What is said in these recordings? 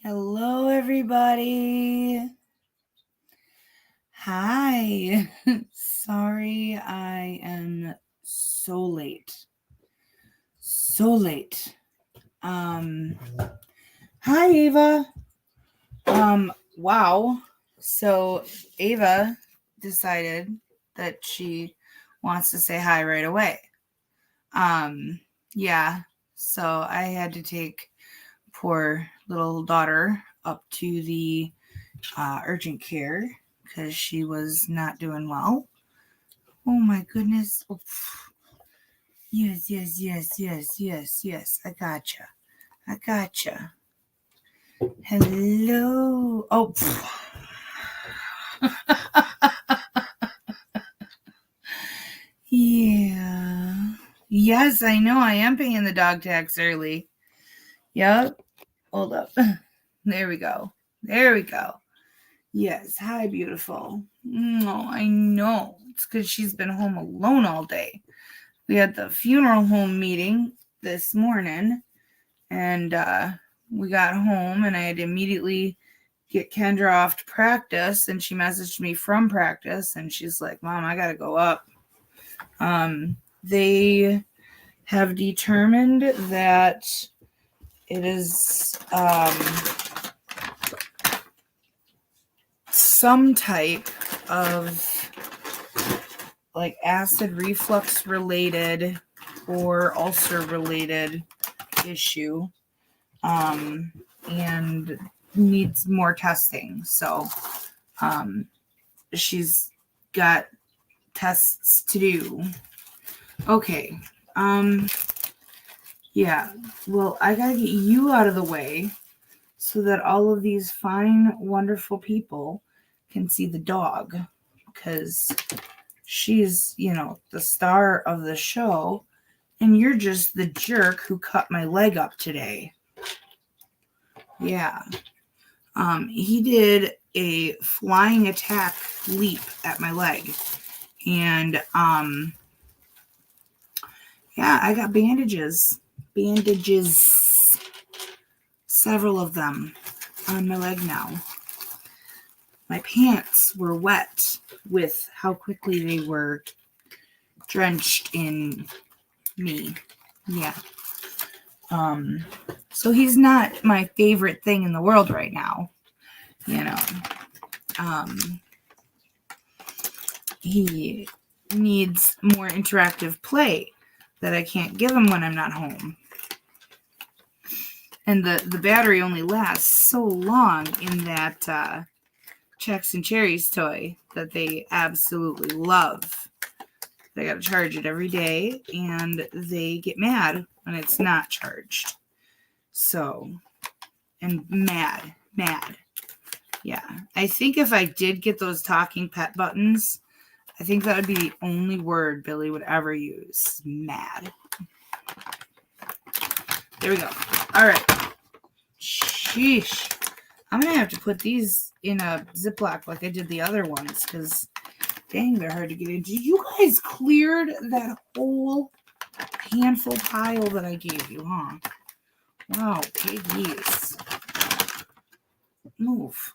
Hello, everybody. Hi. Sorry, I am so late. So late. Hi, Ava. Wow. So Ava decided that she wants to say hi right away. Yeah. So I had to take poor little daughter up to the urgent care because she was not doing well. Oh my goodness. Oh, yes. I gotcha. Hello. Oh, yeah. Yes, I know. I am paying the dog tax early. Yep. Hold up. There we go. Yes. Hi, beautiful. No, I know. It's because she's been home alone all day. We had the funeral home meeting this morning, and we got home, and I had to immediately get Kendra off to practice, and she messaged me from practice, and she's like, Mom, I gotta go up. They have determined that it is some type of like acid reflux related or ulcer related issue, and needs more testing. So she's got tests to do. Okay. Yeah. Well, I gotta get you out of the way so that all of these fine, wonderful people can see the dog, because she's, the star of the show, and you're just the jerk who cut my leg up today. Yeah. He did a flying attack leap at my leg. And yeah, I got bandages. Several of them on my leg now. My pants were wet with how quickly they were drenched in me. Yeah. So he's not my favorite thing in the world right now. He needs more interactive play that I can't give him when I'm not home. And the battery only lasts so long in that Chex and Cherries toy that they absolutely love. They gotta charge it every day, and they get mad when it's not charged. So, and mad. Yeah. I think if I did get those talking pet buttons, I think that would be the only word Billy would ever use. Mad. There we go. All right. Sheesh. I'm going to have to put these in a Ziploc like I did the other ones, because dang, they're hard to get into. You guys cleared that whole handful pile that I gave you, huh? Wow, piggies. Move.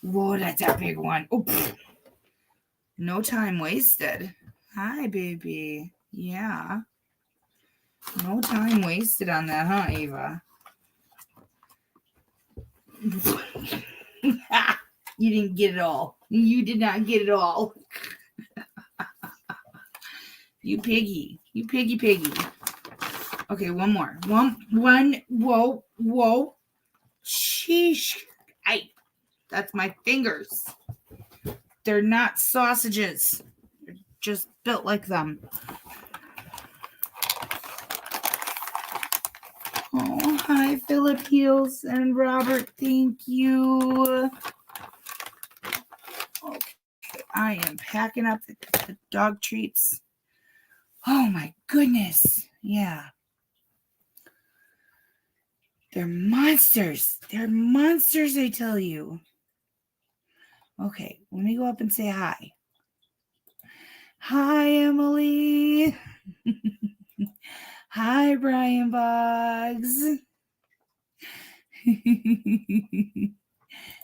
Whoa, that's a big one. Oh, no time wasted. Hi, baby. Yeah. No time wasted on that, huh, Ava? You didn't get it all. You did not get it all. You piggy. Okay, one more. One. Whoa. Sheesh. That's my fingers. They're not sausages. They're just built like them. Oh, hi, Philip Heels and Robert. Thank you. Okay, I am packing up the dog treats. Oh, my goodness. Yeah. They're monsters. I tell you. Okay, let me go up and say hi. Hi, Emily. Hi, Brian Boggs.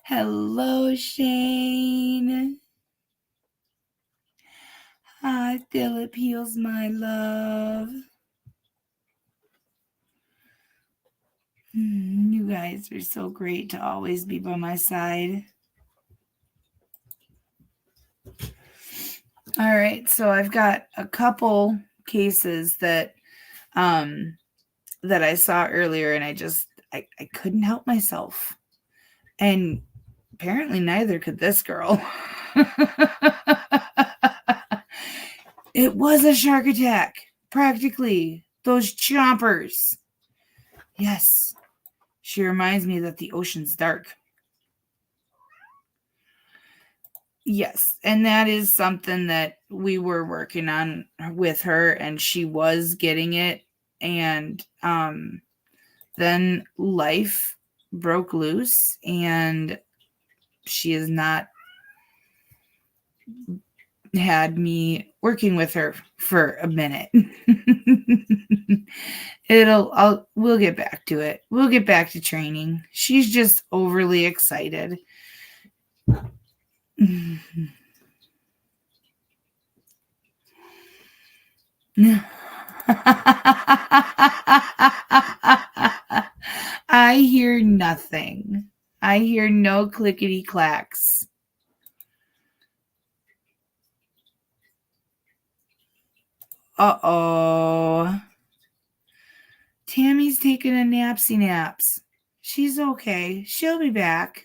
Hello, Shane. Hi, Philip Heals, my love. You guys are so great to always be by my side. All right, so I've got a couple cases that I saw earlier, and I couldn't help myself. And apparently neither could this girl. It was a shark attack, practically. Those chompers. Yes. She reminds me that the ocean's dark. Yes, and that is something that we were working on with her, and she was getting it. And then life broke loose, and she has not had me working with her for a minute. We'll get back to it. We'll get back to training. She's just overly excited. I hear nothing. I hear no clickety clacks. Uh-oh. Tammy's taking a napsy naps. She's okay. She'll be back.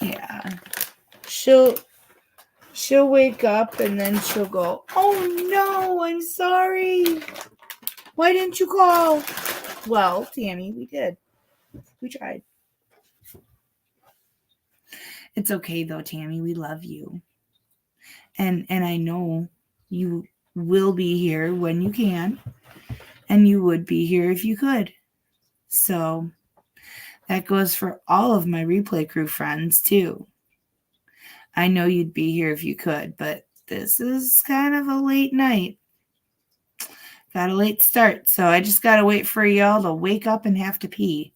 Yeah. She'll wake up and then she'll go, "Oh no, I'm sorry. Why didn't you call?" Well, Tammy, we did. We tried. It's okay though, Tammy. We love you. And I know you will be here when you can. And you would be here if you could. So that goes for all of my replay crew friends too. I know you'd be here if you could, but this is kind of a late night. Got a late start, so I just got to wait for y'all to wake up and have to pee.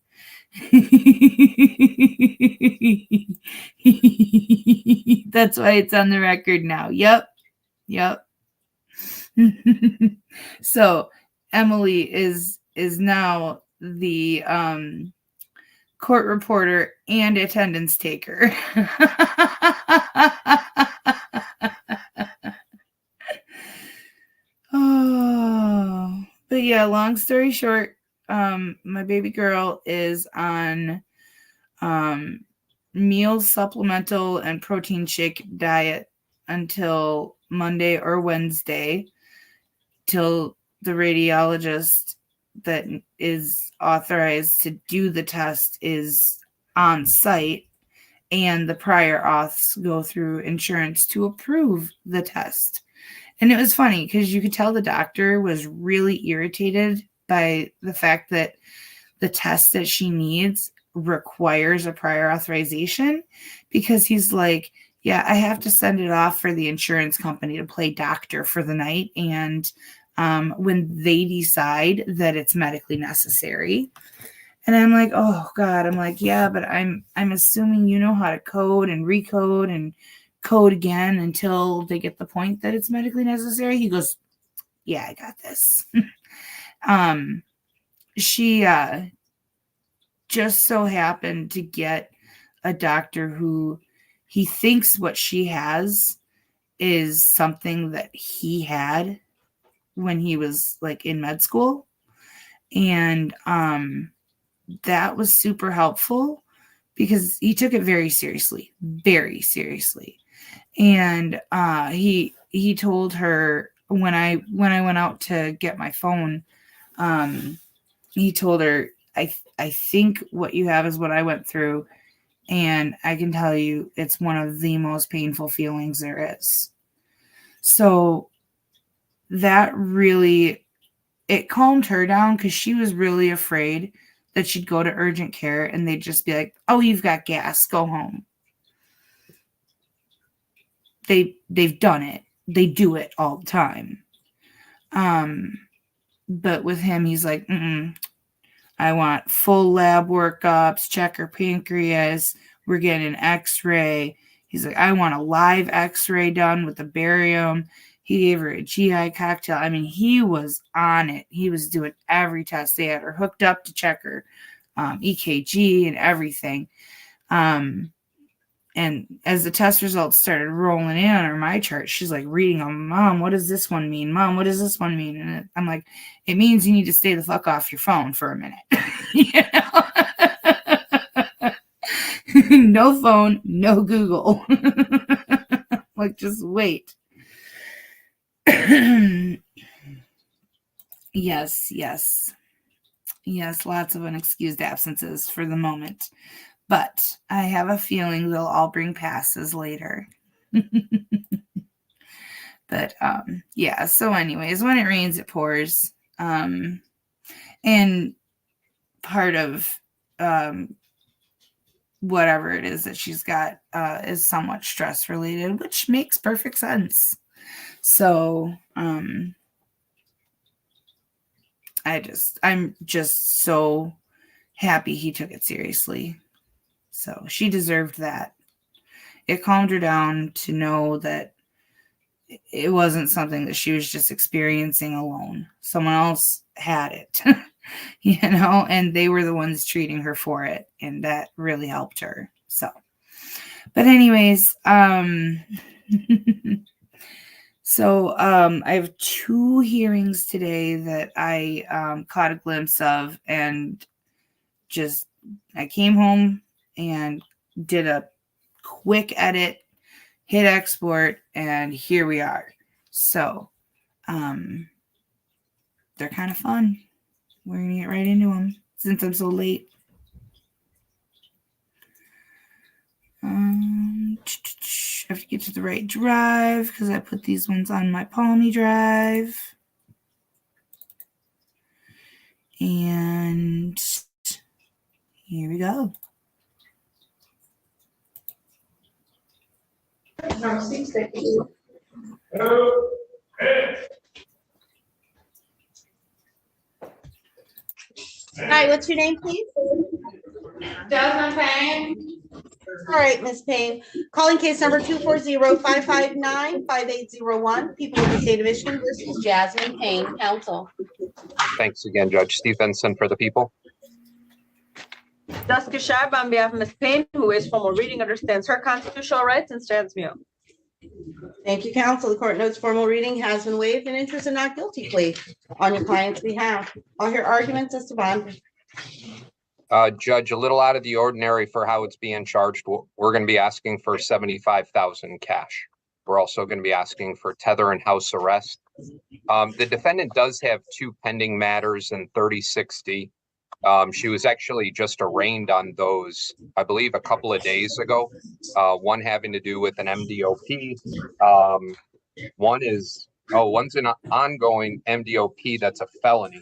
That's why it's on the record now. Yep. So Emily is now the court reporter and attendance taker. Oh, but yeah, long story short, my baby girl is on meal supplemental and protein shake diet until Monday or Wednesday, till the radiologist that is authorized to do the test is on site and the prior auths go through insurance to approve the test. And it was funny because you could tell the doctor was really irritated by the fact that the test that she needs requires a prior authorization, because he's like, yeah, I have to send it off for the insurance company to play doctor for the night. And when they decide that it's medically necessary. And I'm like, oh God, I'm like, yeah, but I'm assuming you know how to code and recode and code again until they get the point that it's medically necessary. He goes, yeah, I got this. She just so happened to get a doctor who he thinks what she has is something that he had when he was like in med school. And that was super helpful because he took it very seriously. And he told her when I went out to get my phone, he told her, I think what you have is what I went through, and I can tell you it's one of the most painful feelings there is. So that really, it calmed her down because she was really afraid that she'd go to urgent care and they'd just be like, oh, you've got gas, go home. They've done it. they do it all the time. But with him, he's like, I want full lab workups, check her pancreas. We're getting an x-ray. He's like, I want a live x-ray done with the barium. He gave her a GI cocktail. I mean, he was on it. He was doing every test. They had her hooked up to check her EKG and everything. And as the test results started rolling in on her my chart, she's like reading them. Mom, what does this one mean? Mom, what does this one mean? And I'm like, it means you need to stay the fuck off your phone for a minute. You know? No phone, no Google. Like, just wait. Yes, lots of unexcused absences for the moment. But I have a feeling they'll all bring passes later. But yeah, so anyways, when it rains, it pours. And part of whatever it is that she's got is somewhat stress related, which makes perfect sense. So I'm just so happy he took it seriously. So she deserved that. It calmed her down to know that it wasn't something that she was just experiencing alone. Someone else had it, you know, and they were the ones treating her for it. And that really helped her. So, but anyways, so I have 2 hearings today that I caught a glimpse of, and just I came home and did a quick edit, hit export, and here we are. So they're kind of fun. We're going to get right into them since I'm so late. I have to get to the right drive because I put these ones on my Palmy drive. And here we go. Hi, what's your name, please? Jasmine Payne. All right, Ms. Payne. Calling case number 240-559-5801, People of the State of Michigan versus Jasmine Payne, counsel. Thanks again, Judge Steve Benson for the people. Jessica Sharp on behalf of Ms. Payne, who is formal reading, understands her constitutional rights and stands mute. Thank you, counsel. The court notes formal reading has been waived in interest of not guilty plea on your client's behalf. I'll hear arguments as to bond. Judge, a little out of the ordinary for how it's being charged. We're going to be asking for $75,000 cash. We're also going to be asking for tether and house arrest. The defendant does have 2 pending matters in 3060. She was actually just arraigned on those, I believe, a couple of days ago. One having to do with an MDOP. One's an ongoing MDOP that's a felony.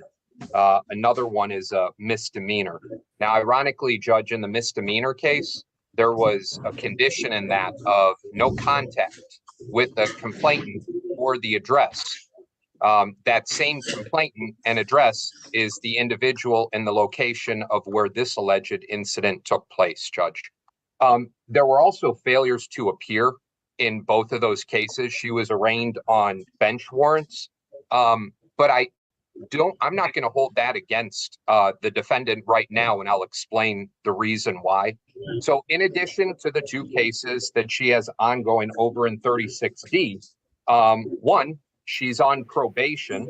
Another one is a misdemeanor. Now, ironically, Judge, in the misdemeanor case, there was a condition in that of no contact with the complainant or the address. That same complainant and address is the individual and the location of where this alleged incident took place, Judge. There were also failures to appear in both of those cases. She was arraigned on bench warrants, but I'm not going to hold that against the defendant right now, and I'll explain the reason why. So in addition to the 2 cases that she has ongoing over in 36D, one, she's on probation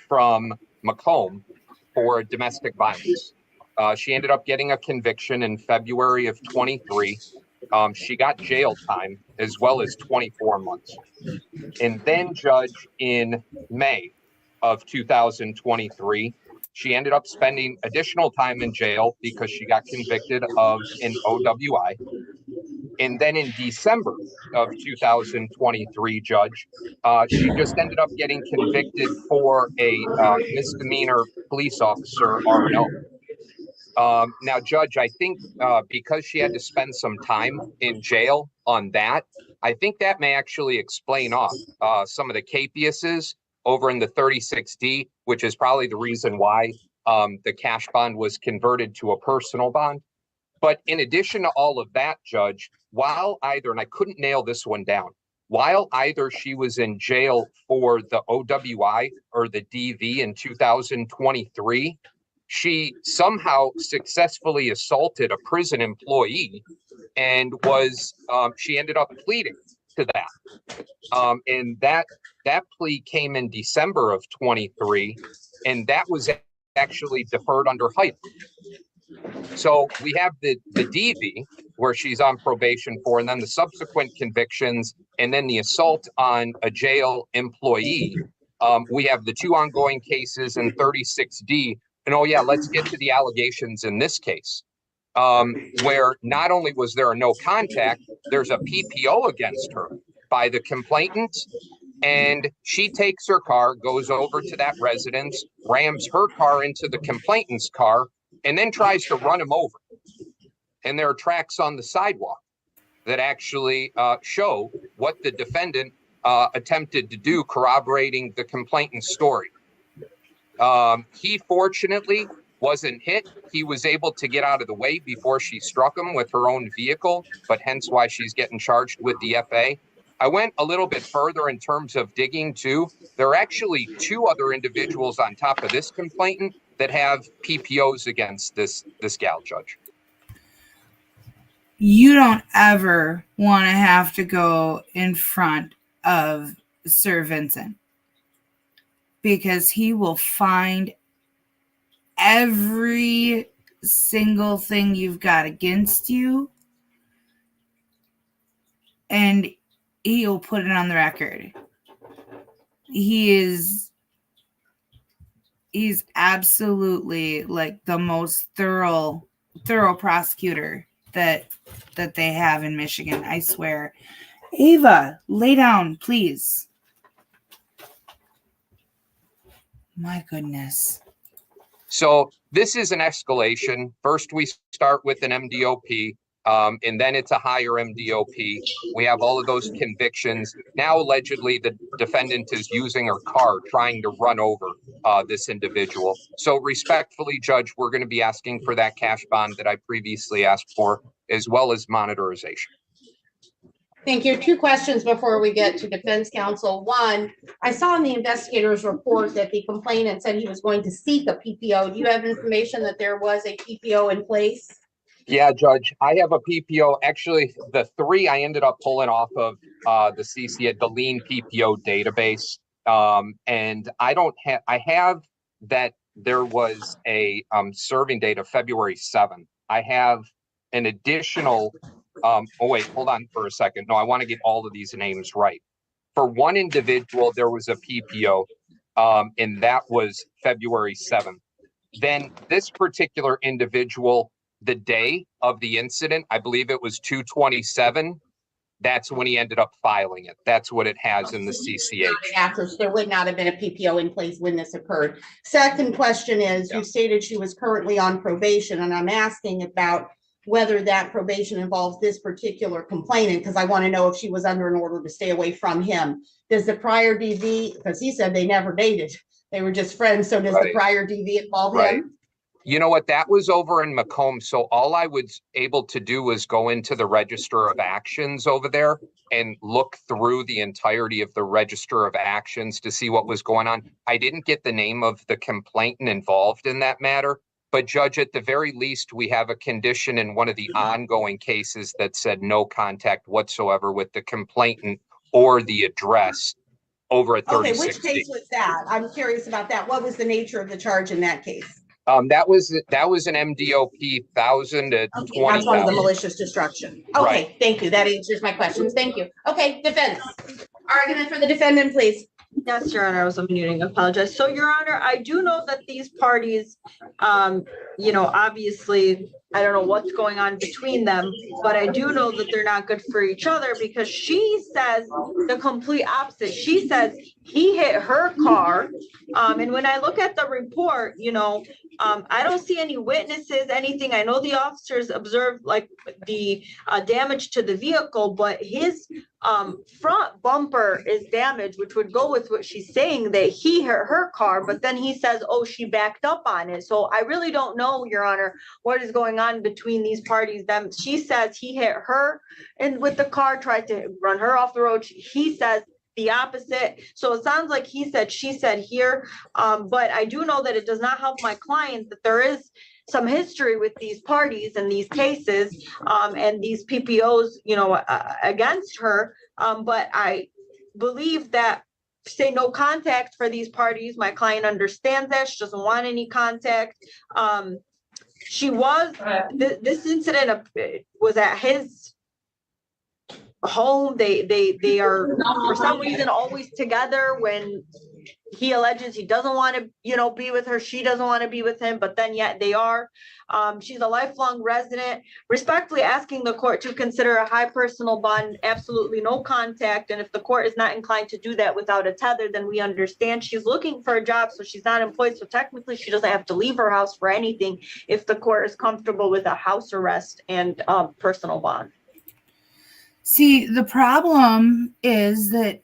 from Macomb for domestic violence. She ended up getting a conviction in February of 23. She got jail time as well as 24 months. And then, Judge, in May of 2023, she ended up spending additional time in jail because she got convicted of an OWI. And then in December of 2023, Judge, she just ended up getting convicted for a misdemeanor police officer R&O. Now, Judge, I think because she had to spend some time in jail on that, I think that may actually explain off some of the capiases over in the 36D, which is probably the reason why the cash bond was converted to a personal bond. But in addition to all of that, Judge, while either, and I couldn't nail this one down, while either she was in jail for the OWI or the DV in 2023, she somehow successfully assaulted a prison employee and she ended up pleading to that. And that plea came in December of 23, and that was actually deferred under HIPAA. So we have the DV where she's on probation for, and then the subsequent convictions, and then the assault on a jail employee. We have the 2 ongoing cases in 36D. And oh yeah, let's get to the allegations in this case, where not only was there a no contact, there's a PPO against her by the complainant. And she takes her car, goes over to that residence, rams her car into the complainant's car, and then tries to run him over. And there are tracks on the sidewalk that actually show what the defendant attempted to do, corroborating the complainant's story. He fortunately wasn't hit. He was able to get out of the way before she struck him with her own vehicle, but hence why she's getting charged with the FA. I went a little bit further in terms of digging too. There are actually 2 other individuals on top of this complainant that have PPOs against this gal, Judge. You don't ever want to have to go in front of Sir Vincent, because he will find every single thing you've got against you, and he'll put it on the record. He's absolutely like the most thorough prosecutor that they have in Michigan, I swear. Ava, lay down, please. My goodness. So this is an escalation. First, we start with an MDOP, and then it's a higher MDOP. We have all of those convictions. Now, allegedly, the defendant is using her car trying to run over this individual. So respectfully, Judge, we're going to be asking for that cash bond that I previously asked for, as well as monitorization. Thank you. 2 questions before we get to defense counsel. One, I saw in the investigator's report that the complainant said he was going to seek a PPO. Do you have information that there was a PPO in place? Yeah, Judge, I have a PPO. Actually, the 3 I ended up pulling off of the CCA, the lean PPO database. And I have that there was a serving date of February 7th. I have an additional oh, wait, hold on for a second. No, I want to get all of these names right. For one individual, there was a PPO, and that was February 7th. Then this particular individual, the day of the incident, I believe it was 2/27. That's when he ended up filing it. That's what it has in the CCH. After, there would not have been a PPO in place when this occurred. Second question is, you stated she was currently on probation, and I'm asking about whether that probation involves this particular complainant, because I want to know if she was under an order to stay away from him. Does the prior DV, because he said they never dated, they were just friends, so does the prior DV involve him? You know what, that was over in Macomb, so all I was able to do was go into the Register of Actions over there and look through the entirety of the Register of Actions to see what was going on. I didn't get the name of the complainant involved in that matter, but Judge, at the very least, we have a condition in one of the ongoing cases that said no contact whatsoever with the complainant or the address over at 36D. Okay, which case was that? I'm curious about that. What was the nature of the charge in that case? That was an MDOP 1,000 to 20,000. That's one of the malicious destruction. Okay, Right. Thank you. That answers my questions. Thank you. Okay, defense. Argument for the defendant, please. Yes, Your Honor, I was unmuting. I apologize. So, Your Honor, I do know that these parties, obviously I don't know what's going on between them, but I do know that they're not good for each other because she says the complete opposite. She says he hit her car. And when I look at the report, I don't see any witnesses, anything. I know the officers observed like the damage to the vehicle, but his front bumper is damaged, which would go with what she's saying, that he hit her car, but then he says, oh, she backed up on it. So I really don't know, Your Honor, what is going on between these parties. She says he hit her and with the car, tried to run her off the road. He says the opposite. So it sounds like he said, she said here. But I do know that it does not help my client that there is some history with these parties and these cases and these PPOs, against her. But I believe that say no contact for these parties. My client understands that. She doesn't want any contact. She was, this incident was at his home. They are for some reason always together. When he alleges he doesn't want to be with her, she doesn't want to be with him, but then yet they are. She's a lifelong resident. Respectfully asking the court to consider a high personal bond, absolutely no contact, and if the court is not inclined to do that without a tether, then we understand. She's looking for a job, so she's not employed, so technically she doesn't have to leave her house for anything if the court is comfortable with a house arrest and personal bond. See, the problem is that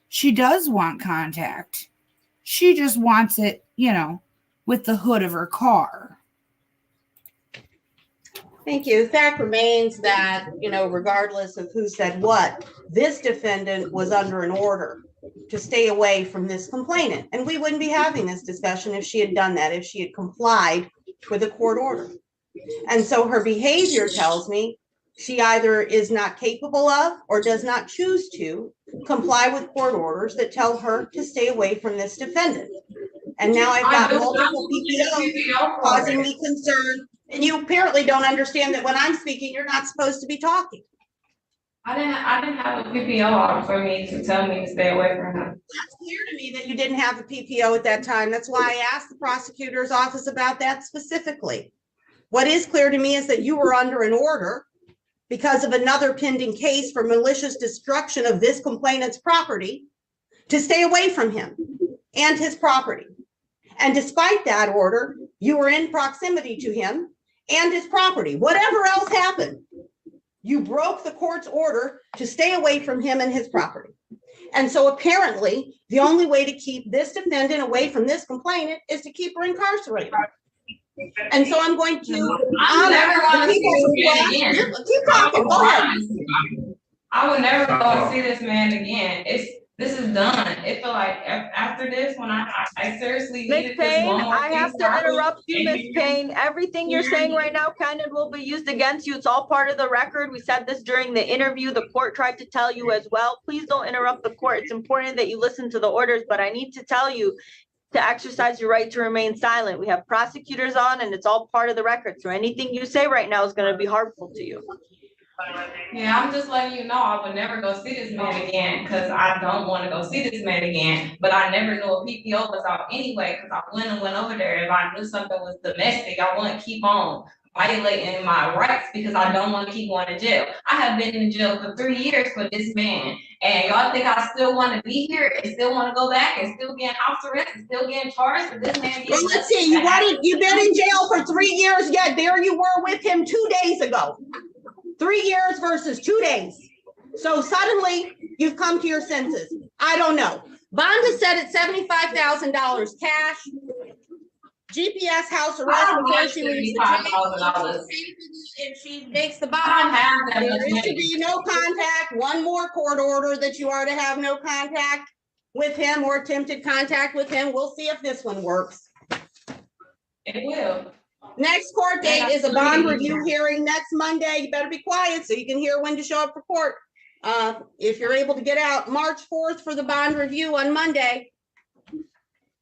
she does want contact. She just wants it, with the hood of her car. Thank you. The fact remains that, regardless of who said what, this defendant was under an order to stay away from this complainant. And we wouldn't be having this discussion if she had done that, if she had complied with a court order. And so her behavior tells me she either is not capable of or does not choose to comply with court orders that tell her to stay away from this defendant. And now I've got multiple PPOs causing me concern. And you apparently don't understand that when I'm speaking, you're not supposed to be talking. I didn't have a PPO out for me to tell me to stay away from him. That's clear to me that you didn't have a PPO at that time. That's why I asked the prosecutor's office about that specifically. What is clear to me is that you were under an order because of another pending case for malicious destruction of this complainant's property to stay away from him and his property. And despite that order, you were in proximity to him and his property. Whatever else happened, you broke the court's order to stay away from him and his property. And so apparently the only way to keep this defendant away from this complainant is to keep her incarcerated. And so I'm going to keep talking. Go ahead. I would never go and see this man again. This is done. It feel like after this, when I seriously Ms. Payne, I have to interrupt you, Ms. Payne. Everything you're saying right now can and will be used against you. It's all part of the record. We said this during the interview. The court tried to tell you as well. Please don't interrupt the court. It's important that you listen to the orders, but I need to tell you to exercise your right to remain silent. We have prosecutors on and it's all part of the record. So anything you say right now is going to be harmful to you. Yeah, I'm just letting you know I would never go see this man again because I don't want to go see this man again. But I never knew a PPO was out anyway because I went over there. If I knew something was domestic, I wouldn't keep on violating my rights because I don't want to keep going to jail. I have been in jail for 3 years for this man. And y'all think I still want to be here and still want to go back and still get house arrest and still getting charged with this man? Well, let's see, you've been in jail for 3 years, yet there you were with him 2 days ago. 3 years versus 2 days. So suddenly you've come to your senses. I don't know. Bond is set at $75,000 cash. GPS house arrest before she leaves the jail. If she makes the bond, there is to be no contact. One more court order that you are to have no contact with him or attempted contact with him. We'll see if this one works. It will. Next court date is a bond review hearing next Monday. You better be quiet so you can hear when to show up for court. If you're able to get out, March 4th for the bond review on Monday.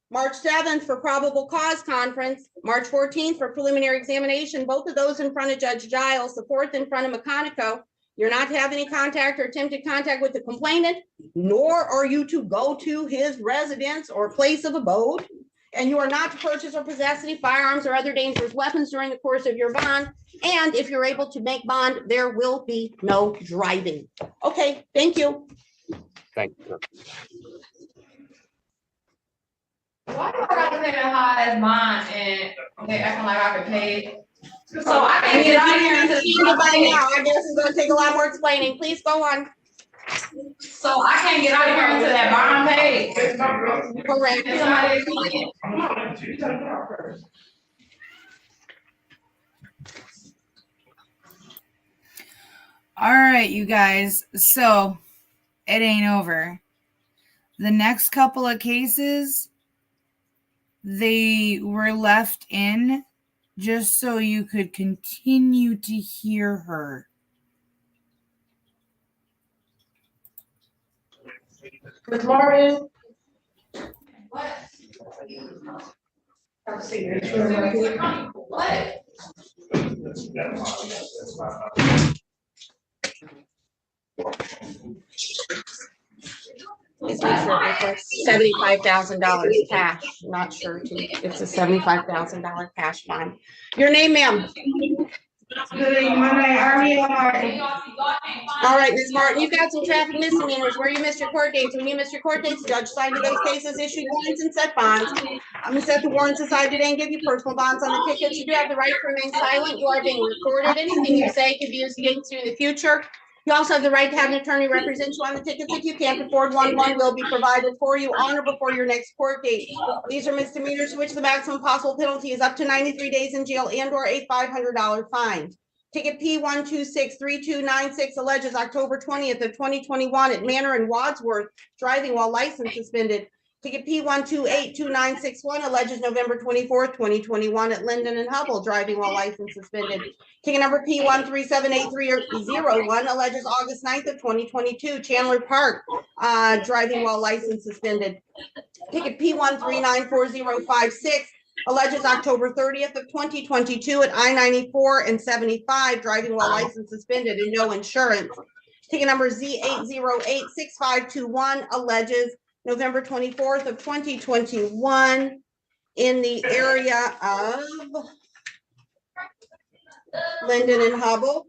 March 7th for probable cause conference, March 14th for preliminary examination, both of those in front of Judge Giles, the 4th in front of McConico. You're not to have any contact or attempted contact with the complainant, nor are you to go to his residence or place of abode. and you are not to purchase or possess any firearms or other dangerous weapons during the course of your bond. And if you're able to make bond, there will be no driving. Okay, thank you. Thank you. Why do I gotta pay the highest bond and they acting like I could pay it? So I can't get out of here until By now, I guess it's gonna take a lot more explaining. Please go on. so I can't get out of here until that bond paid. Correct. Can somebody explain it? All right, you guys. So it ain't over. The next couple of cases, they were left in just so you could continue to hear her. Ms. Martin? What? What? $75,000 cash, not sure. It's a $75,000 cash bond. Your name, ma'am? Good evening, my name is Armia Martin. All right, Ms. Martin, you've got some traffic misdemeanors where you missed your court dates. When you missed your court dates, judge cited those cases, issued warrants and set bonds. I'm gonna set the warrants aside today and give you personal bonds on the tickets. You do have the right to remain silent. You are being recorded. Anything you say could be used against you in the future. You also have the right to have an attorney represent you on the tickets. If you can't afford one will be provided for you on or before your next court date. These are misdemeanors to which the maximum possible penalty is up to 93 days in jail and or a $500 fine. Ticket P1263296 alleges October 20th of 2021 at Manor in Wadsworth, driving while license suspended. Ticket P1282961 alleges November 24th, 2021 at Linden and Hubble, driving while license suspended. Ticket number P1378301 alleges August 9th of 2022, Chandler Park, driving while license suspended. Ticket P1394056 alleges October 30th of 2022 at I-94 and 75, driving while license suspended and no insurance. Ticket number Z8086521 alleges November 24th of 2021 in the area of Linden and Hubble.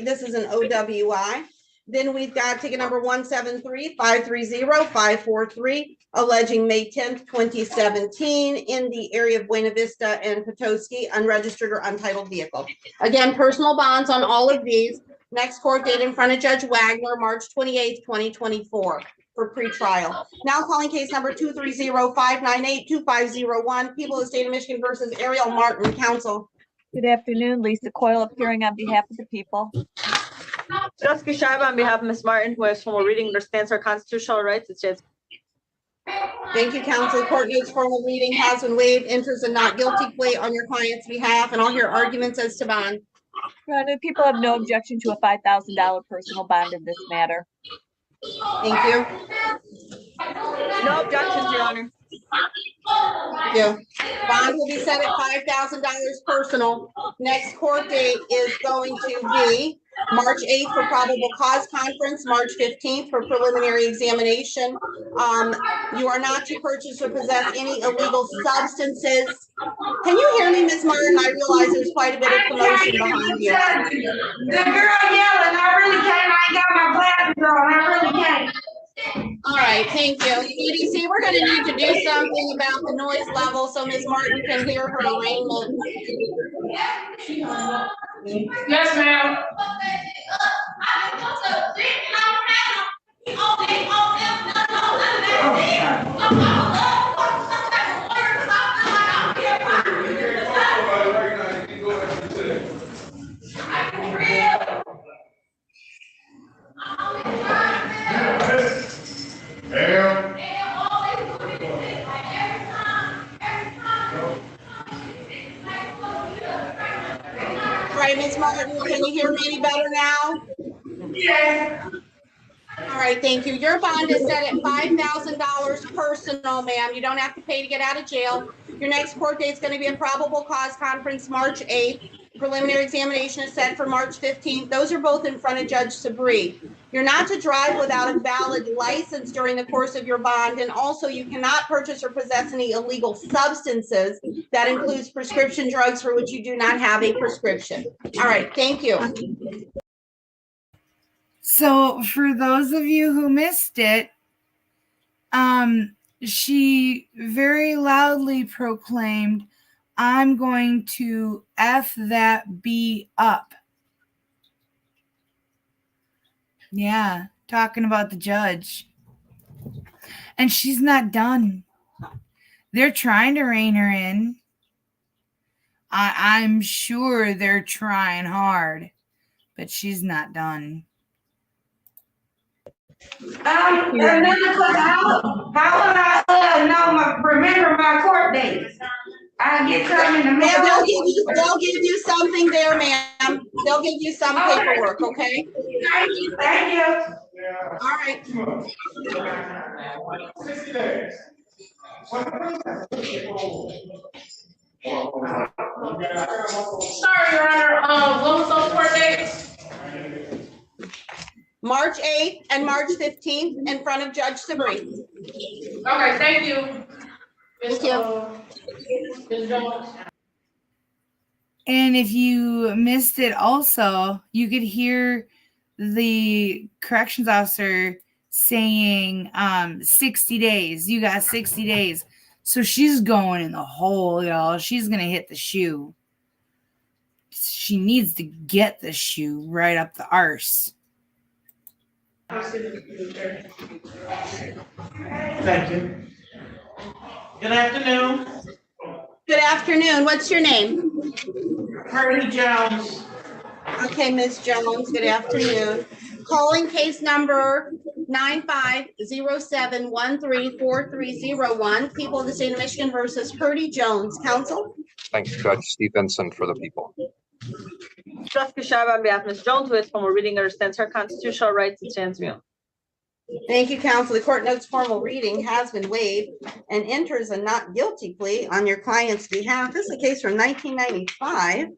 This is an OWI. Then we've got ticket number 173530543 alleging May 10th, 2017 in the area of Buena Vista and Petoskey, unregistered or untitled vehicle. Again, personal bonds on all of these. Next court date in front of Judge Wagner, March 28th, 2024 for pretrial. Now calling case number 230-598-2501, People of the State of Michigan versus Ariel Martin, counsel. Good afternoon, Lisa Coyle appearing on behalf of the people. Jessica Scheibe on behalf of Ms. Martin, who has formal reading understands her constitutional rights. It's just Thank you, counsel. Court notes formal reading has been waived. Enters a not guilty plea on your client's behalf, and I'll hear arguments as to bond. The people have no objection to a $5,000 personal bond in this matter. Thank you. no objections, Your Honor. Thank you. Bond will be set at $5,000 personal. Next court date is going to be March 8th for probable cause conference, March 15th for preliminary examination. You are not to purchase or possess any illegal substances. Can you hear me, Ms. Martin? I realize there's quite a bit of commotion behind you. The girl yelling, I really can't, I ain't got my glasses on, I really can't. All right, thank you. EDC, we're gonna need to do something about the noise level so Ms. Martin can hear her arraignment. Yes, ma'am. All right, Ms. Martin, can you hear me any better now? Yes. All right, thank you. Your bond is set at $5,000 personal, ma'am. You don't have to pay to get out of jail. Your next court date is going to be a probable cause conference, March 8th. Preliminary examination is set for March 15th. Those are both in front of Judge Sabri. You're not to drive without a valid license during the course of your bond, and also you cannot purchase or possess any illegal substances. That includes prescription drugs for which you do not have a prescription. All right, thank you. So for those of you who missed it, she very loudly proclaimed, "I'm going to F that B up." Yeah, talking about the judge. And she's not done. They're trying to rein her in. I'm sure they're trying hard, but she's not done. How would I remember my court dates? I get something in the Ma'am, mail. they'll give you something there, ma'am. They'll give you some paperwork, okay? Thank you. All right. 60 days. Sorry, Your Honor, what was those court dates? March 8th and March 15th in front of Judge Sabri. Okay, thank you. Thank you. Ms. Jones. And if you missed it also, you could hear the corrections officer saying 60 days. You got 60 days. So she's going in the hole, y'all. She's going to hit the shoe. She needs to get the shoe right up the arse. Thank you. Good afternoon, Good afternoon. What's your name? Purdy Jones. Okay, Ms. Jones, good afternoon. Calling case number 9507134301, People of the State of Michigan versus Purdy Jones. Counsel? Thanks, Judge Stevenson, for the people. Jessica Scheibe on behalf of Ms. Jones, who is formal reading understands her constitutional rights and stands mute. Thank you, counsel. The court notes formal reading has been waived and enters a not guilty plea on your client's behalf. This is a case from 1995.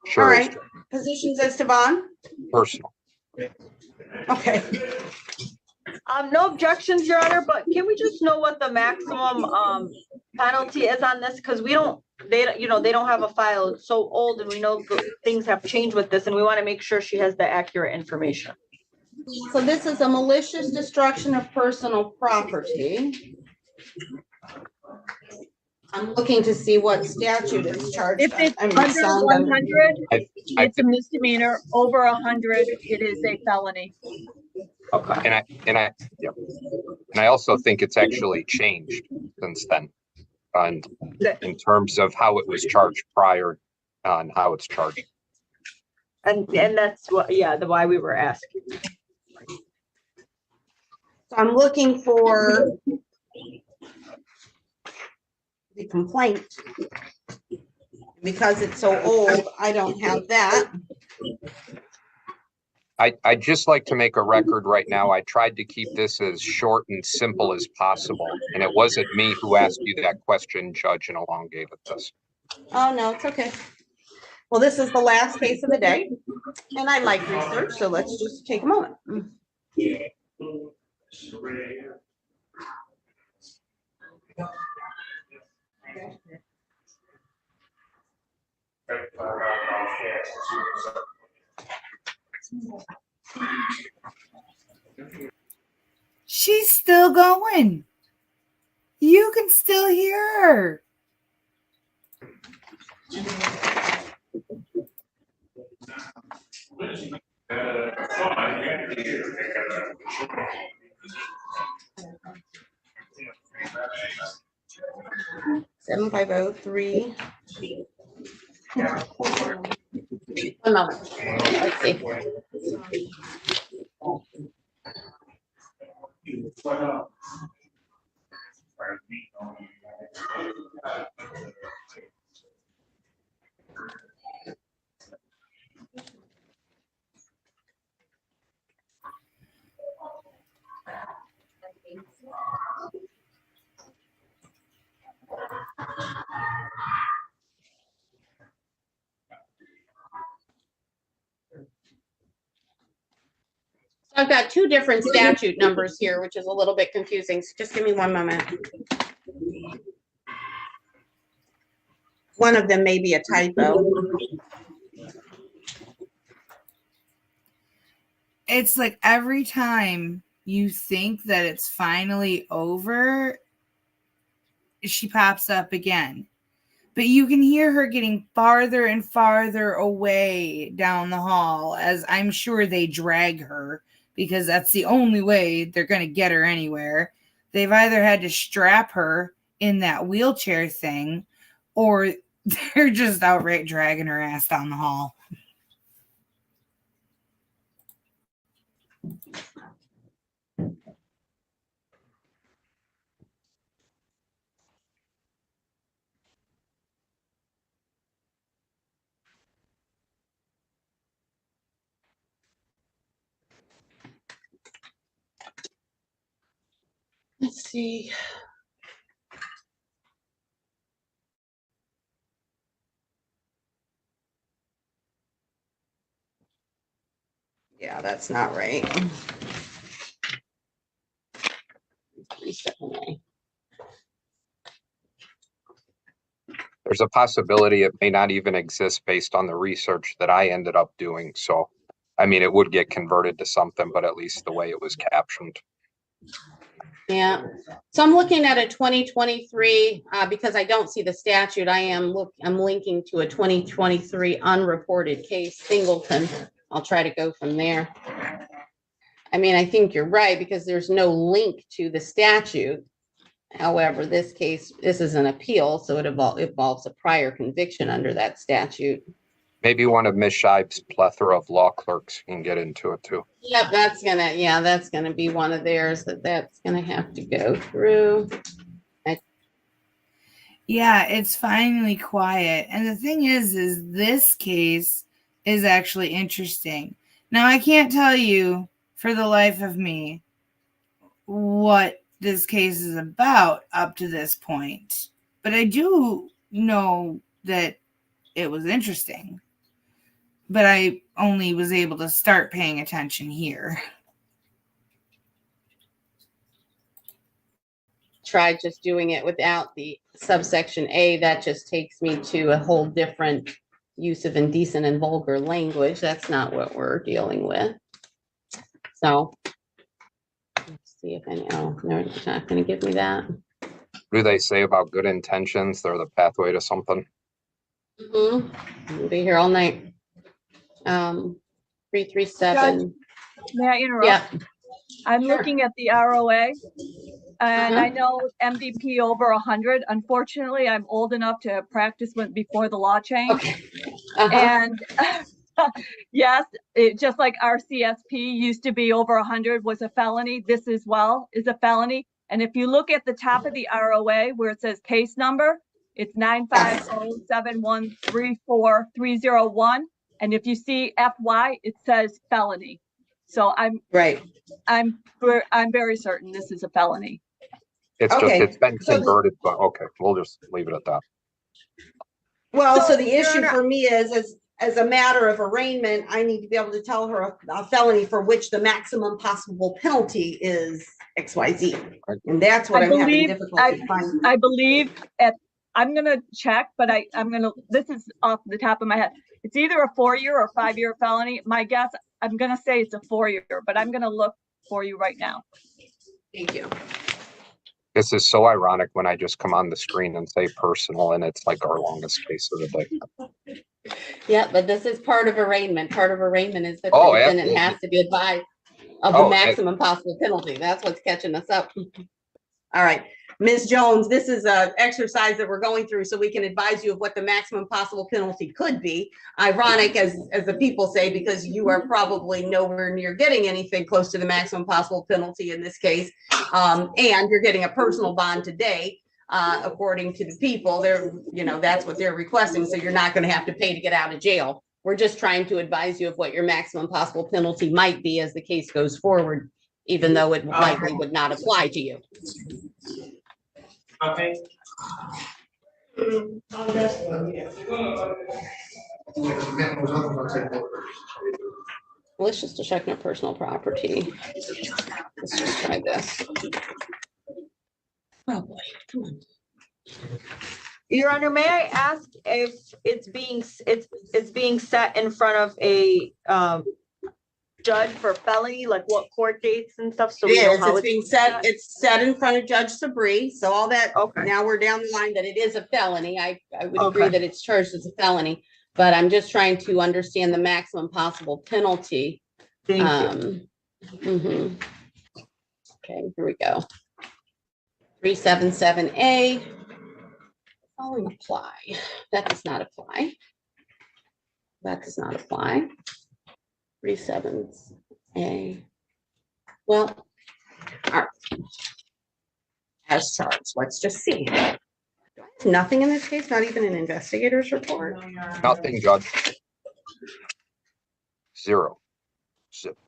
Sure All is right. Positions as to bond? personal. Okay. No objections, Your Honor, but can we just know what the maximum penalty is on this? Because they don't have a file. It's so old, and we know things have changed with this, and we want to make sure she has the accurate information. So this is a malicious destruction of personal property. I'm looking to see what statute is charged. If it's I mean, under sound 100, I- it's a misdemeanor. Over 100, it is a felony. And I also think it's actually changed since then. And in terms of how it was charged prior and how it's charged. And that's what, why we were asking. So I'm looking for the complaint. Because it's so old, I don't have that. I'd just like to make a record right now. I tried to keep this as short and simple as possible, and it wasn't me who asked you that question, Judge, and elongated this. Oh, no, it's okay. Well, this is the last case of the day, and I like research, so let's just take a moment. She's still going. You can still hear her. Seven 503. 1 moment. Let's see. I've got two different statute numbers here, which is a little bit confusing. So just give me one moment. One of them may be a typo. It's like every time you think that it's finally over, she pops up again. But you can hear her getting farther and farther away down the hall, as I'm sure they drag her, because that's the only way they're going to get her anywhere. They've either had to strap her in that wheelchair thing, or they're just outright dragging her ass down the hall. Let's see. Yeah, that's not right. 37A. There's a possibility it may not even exist based on the research that I ended up doing. So, I mean, it would get converted to something, but at least the way it was captioned. Yeah, so I'm looking at a 2023, because I don't see the statute. I'm linking to a 2023 unreported case, Singleton. I'll try to go from there. I mean, I think you're right, because there's no link to the statute. However, this case, this is an appeal, so it involves a prior conviction under that statute. Maybe one of Ms. Scheib's plethora of law clerks can get into it too. Yep, that's gonna be one of theirs that's gonna have to go through. Yeah, it's finally quiet. And the thing is this case is actually interesting. Now, I can't tell you for the life of me what this case is about up to this point, but I do know that it was interesting. But I only was able to start paying attention here. Tried just doing it without the subsection A. That just takes me to a whole different use of indecent and vulgar language. That's not what we're dealing with. So let's see if any, oh, no, it's not going to give me that. What do they say about good intentions? They're the pathway to something. I'll be here all night. 337. May I interrupt? Yeah. I'm Sure. looking at the ROA, and I know MVP over 100. Unfortunately, I'm old enough to practice before the law changed. Okay. And yes, just like RCSP used to be over 100 was a felony, this as well is a felony. And if you look at the top of the ROA where it says case number, it's 950713431. And if you see FY, it says felony. So I'm very certain this is a felony. It's just, Okay. it's been So- converted, but okay, we'll just leave it at that. Well, so the you're issue not- for me is, as a matter of arraignment, I need to be able to tell her a felony for which the maximum possible penalty is XYZ. And that's what I I'm having believe- difficulty finding. I believe I'm going to check, but this is off the top of my head. It's either a 4-year or 5-year felony. My guess, I'm going to say it's a 4-year, but I'm going to look for you right now. Thank you. This is so ironic when I just come on the screen and say personal and it's like our longest case of the day. Yeah, but this is part of arraignment. Part of arraignment is that Oh, the defendant absolutely. has to be advised of Oh, the maximum possible penalty. That's what's catching us up. All right, Ms. Jones, this is an exercise that we're going through so we can advise you of what the maximum possible penalty could be. Ironic, as the people say, because you are probably nowhere near getting anything close to the maximum possible penalty in this case. And you're getting a personal bond today. According to the people, that's what they're requesting. So you're not going to have to pay to get out of jail. We're just trying to advise you of what your maximum possible penalty might be as the case goes forward, even though it likely would not apply to you. Okay. Malicious destruction of personal property. Let's just try this. Oh boy, come on. Your Honor, may I ask if it's being set in front of a judge for felony, like what court dates and stuff, so we know how It's being set, it's set in front of Judge Sabri, so all that, Okay. now we're down the line that it is a felony. I would agree Okay. that it's charged as a felony, but I'm just trying to understand the maximum possible penalty. Thank you. Mhm. Okay, here we go. 377A. Following apply. That does not apply. That does not apply. 37A. Well, all right. As charged, let's just see. Nothing in this case, not even an investigator's report? Nothing, Judge. Zero. Zip.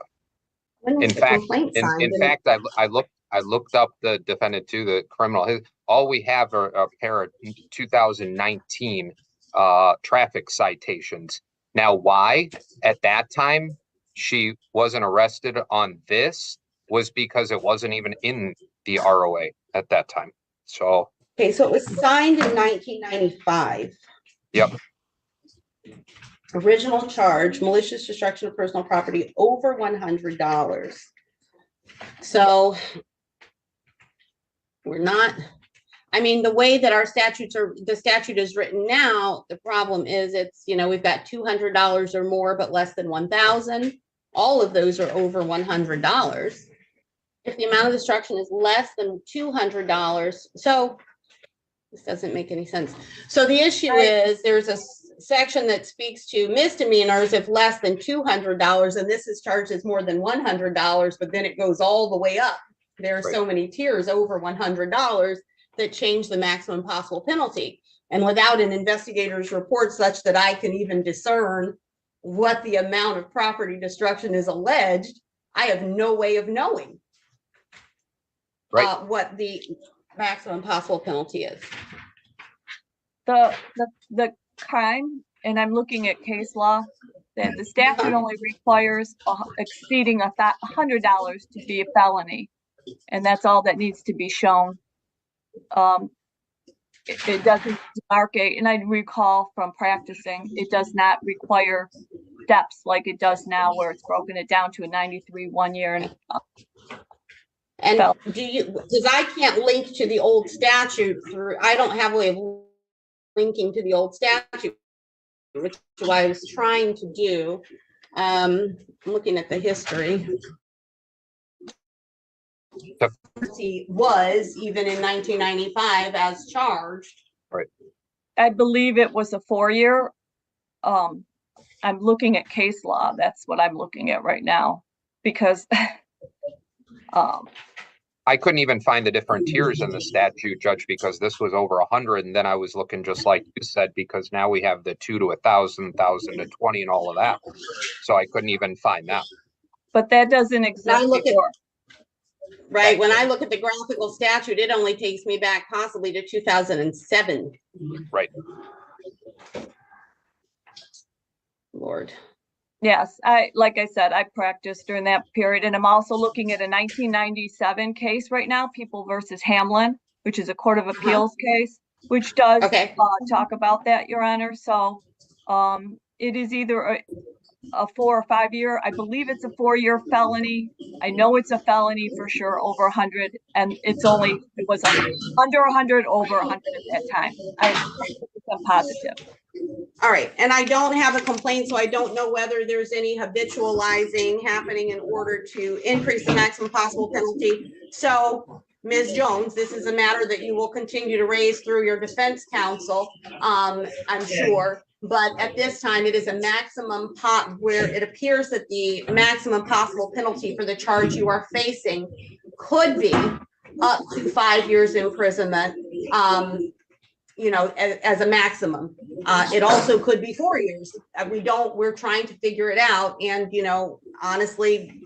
When was In the fact, complaint in signed? fact, I looked up the defendant to the criminal. All we have are a pair of 2019 traffic citations. Now, why at that time she wasn't arrested on this was because it wasn't even in the ROA at that time. So, Okay, so it was signed in 1995. yep. Original charge, malicious destruction of personal property over $100. So we're not, I mean, the way that our statutes are, the statute is written now, the problem is it's, you know, we've got $200 or more, but less than 1,000. All of those are over $100. If the amount of destruction is less than $200, so this doesn't make any sense. So the issue is there's a section that speaks to misdemeanors if less than $200, and this is charged as more than $100, but then it goes all the way up. There are so many tiers over $100 that change the maximum possible penalty. And without an investigator's report such that I can even discern what the amount of property destruction is alleged, I have no way of knowing what the maximum possible penalty is. The crime, and I'm looking at case law, that the statute only requires exceeding $100 to be a felony. And that's all that needs to be shown. It doesn't demarcate, and I recall from practicing, it does not require steps like it does now, where it's broken it down to a 93 1 year. And do you, because I can't link to the old statute through, I don't have a way of linking to the old statute, which is what I was trying to do. I'm looking at the history. He was even in 1995 as charged. Right. I believe it was a 4 year. I'm looking at case law. That's what I'm looking at right now, because I couldn't even find the different tiers in the statute, Judge, because this was over 100, and then I was looking just like you said, because now we have the 2 to 1,000, 1,000 to 20, and all of that. So I couldn't even find that. But that doesn't exist before. Right, when I look at the graphical statute, it only takes me back possibly to 2007. Right. Lord. Yes, like I said, I practiced during that period, and I'm also looking at a 1997 case right now, People versus Hamlin, which is a Court of Appeals case, which does talk about that, Your Honor. So it is either a 4 or 5 year. I believe it's a 4 year felony. I know it's a felony for sure, over 100, and it was under 100, over 100 at that time. I'm positive. All right, and I don't have a complaint, so I don't know whether there's any habitualizing happening in order to increase the maximum possible penalty. So, Ms. Jones, this is a matter that you will continue to raise through your defense counsel, I'm sure. But at this time, it is a maximum where it appears that the maximum possible penalty for the charge you are facing could be up to 5 years imprisonment. You know, as a maximum. It also could be 4 years. We're trying to figure it out. And, you know, honestly,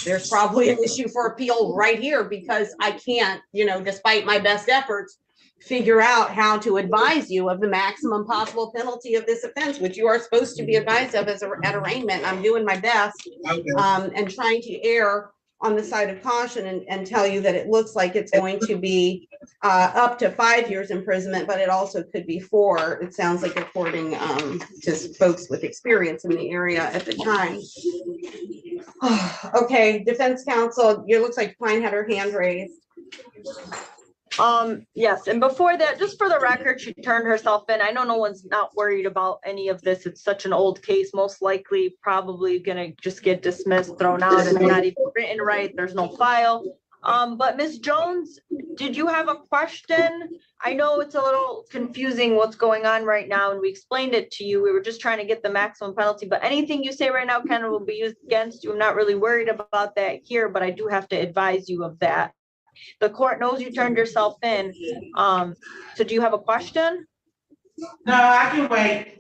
there's probably an issue for appeal right here, because I can't, you know, despite my best efforts, figure out how to advise you of the maximum possible penalty of this offense, which you are supposed to be advised of as at arraignment. I'm doing my best, and trying to err on the side of caution and tell you that it looks like it's going to be up to 5 years imprisonment, but it also could be 4. It sounds like, according to folks with experience in the area at the time. Okay, defense counsel, it looks like Klein had her hand raised. Yes, and before that, just for the record, she turned herself in. I know no one's not worried about any of this. It's such an old case, most likely probably gonna just get dismissed, thrown out. It's not even written right. There's no file. But Ms. Jones, did you have a question? I know it's a little confusing what's going on right now, and we explained it to you. We were just trying to get the maximum penalty, but anything you say right now kind of will be used against you. I'm not really worried about that here, but I do have to advise you of that. The court knows you turned yourself in. So do you have a question? No, I can wait.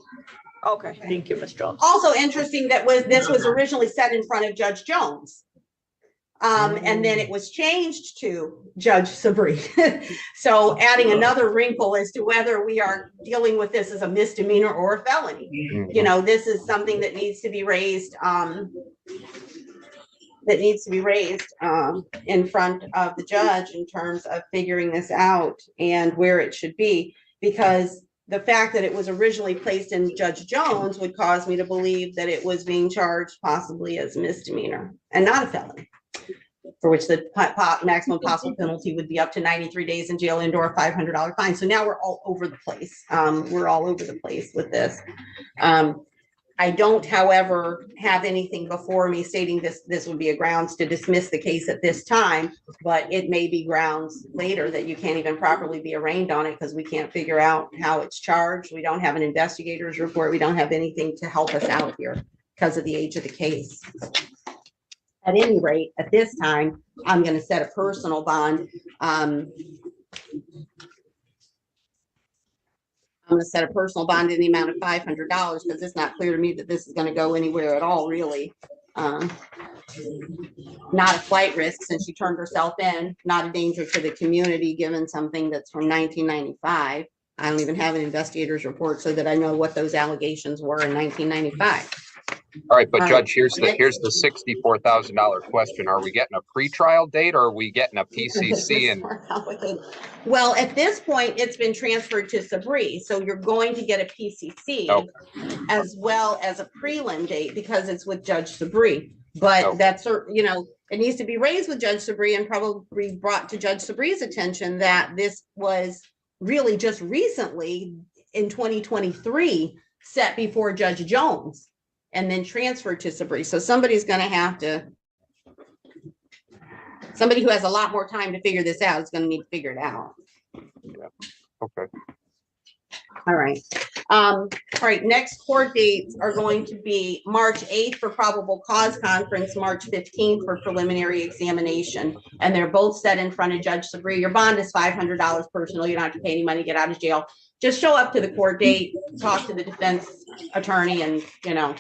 Okay, thank you, Ms. Jones. Also interesting that this was originally set in front of Judge Jones. And then it was changed to Judge Sabri. So adding another wrinkle as to whether we are dealing with this as a misdemeanor or a felony. You know, this is something that needs to be raised, in front of the judge in terms of figuring this out and where it should be, because the fact that it was originally placed in Judge Jones would cause me to believe that it was being charged possibly as a misdemeanor and not a felony, for which the maximum possible penalty would be up to 93 days in jail and or a $500 fine. So now we're all over the place. We're all over the place with this. I don't, however, have anything before me stating this would be a grounds to dismiss the case at this time, but it may be grounds later that you can't even properly be arraigned on it because we can't figure out how it's charged. We don't have an investigator's report. We don't have anything to help us out here because of the age of the case. At any rate, at this time, I'm going to set a personal bond. I'm going to set a personal bond in the amount of $500 because it's not clear to me that this is going to go anywhere at all, really. Not a flight risk since she turned herself in, not a danger to the community given something that's from 1995. I don't even have an investigator's report so that I know what those allegations were in 1995. All right, but Judge, here's the $64,000 question. Are we getting a pretrial date or are we getting a PCC? And well, at this point, it's been transferred to Sabri, so you're going to get a PCC as well as a prelim date because it's with Judge Sabri. But that's, you know, it needs to be raised with Judge Sabri and probably brought to Judge Sabri's attention that this was really just recently in 2023 set before Judge Jones and then transferred to Sabri. So somebody's going to have to, somebody who has a lot more time to figure this out is going to need to figure it out. Yeah. Okay. All right. All right. Next court dates are going to be March 8th for probable cause conference, March 15th for preliminary examination. And they're both set in front of Judge Sabri. Your bond is $500 personal. You don't have to pay any money, get out of jail. Just show up to the court date, talk to the defense attorney, and, you know,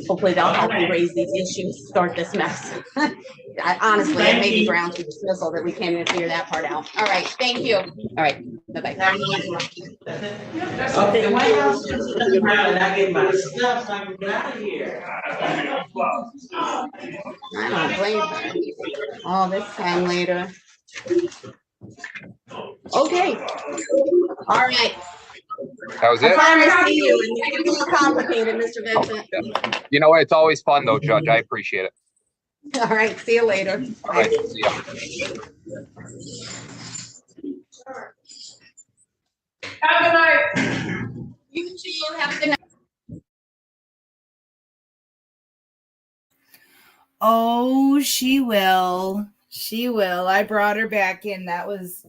hopefully they'll help you raise these issues, start this mess. Honestly, it may be grounds for dismissal that we can't even figure that part out. All right. Thank you. All right. Bye-bye. Okay, White House is around and I get my stuff so I can get out of here. I don't blame her. All this time later. Okay. All right. That was it? I'm to see you, and it's a little complicated, Mr. Vincent. You know what? It's always fun though, Judge. I appreciate it. All right. See you later. All right. See ya. Have a good night. You too. Have a good night. Oh, she will. She will. I brought her back in. That was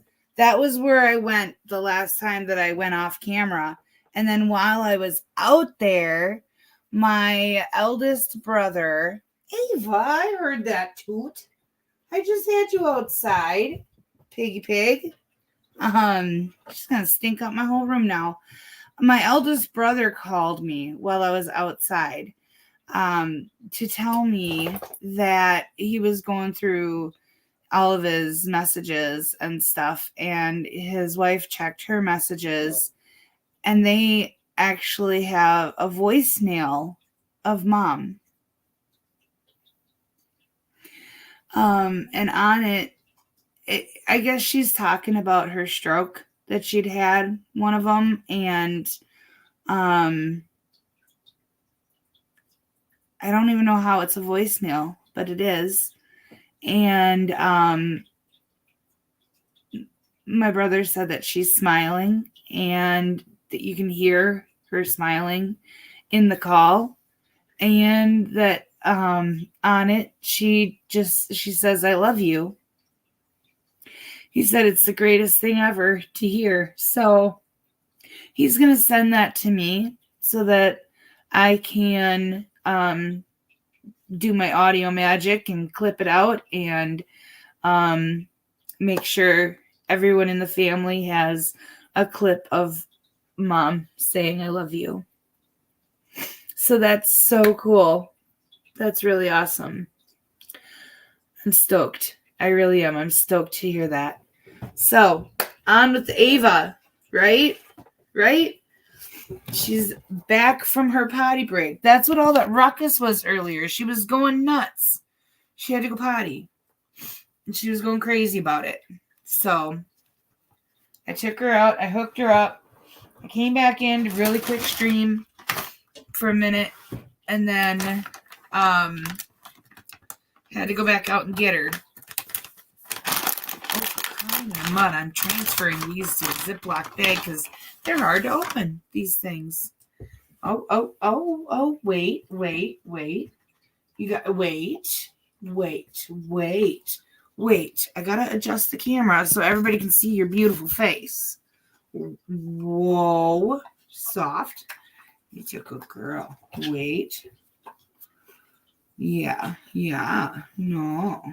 where I went the last time that I went off camera. And then while I was out there, my eldest brother, Ava, I heard that toot. I just had you outside, piggy pig. She's gonna stink up my whole room now. My eldest brother called me while I was outside to tell me that he was going through all of his messages and stuff, and his wife checked her messages, and they actually have a voicemail of mom. And on it, I guess she's talking about her stroke that she'd had, one of them, and I don't even know how it's a voicemail, but it is. And my brother said that she's smiling and that you can hear her smiling in the call, and that on it she says, "I love you." He said it's the greatest thing ever to hear. So he's going to send that to me so that I can do my audio magic and clip it out and make sure everyone in the family has a clip of mom saying, "I love you." So that's so cool. That's really awesome. I'm stoked. I really am. I'm stoked to hear that. So, on with Ava, right? Right? She's back from her potty break. That's what all that ruckus was earlier. She was going nuts. She had to go potty. And she was going crazy about it. So, I took her out. I hooked her up. I came back in to really quick stream for a minute. And then, had to go back out and get her. Oh, mud. I'm transferring these to a Ziploc bag because they're hard to open, these things. Wait. You got, wait. I gotta adjust the camera so everybody can see your beautiful face. Whoa. Soft. You're a good girl. Wait. Yeah. No.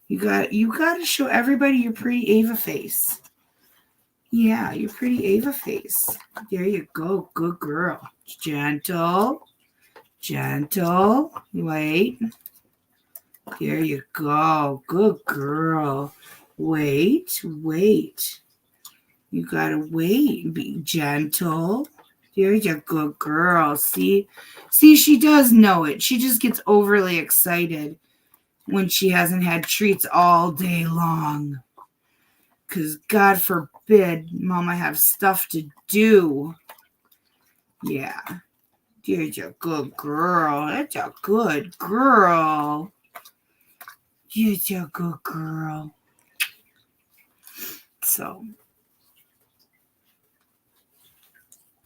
You got to show everybody your pretty Ava face. Yeah, your pretty Ava face. There you go. Good girl. Gentle. Wait. There you go. Good girl. Wait. You got to wait. Be gentle. There's a good girl. See, she does know it. She just gets overly excited when she hasn't had treats all day long. Because God forbid Mama have stuff to do. Yeah. There's a good girl. That's a good girl. You're a good girl. So.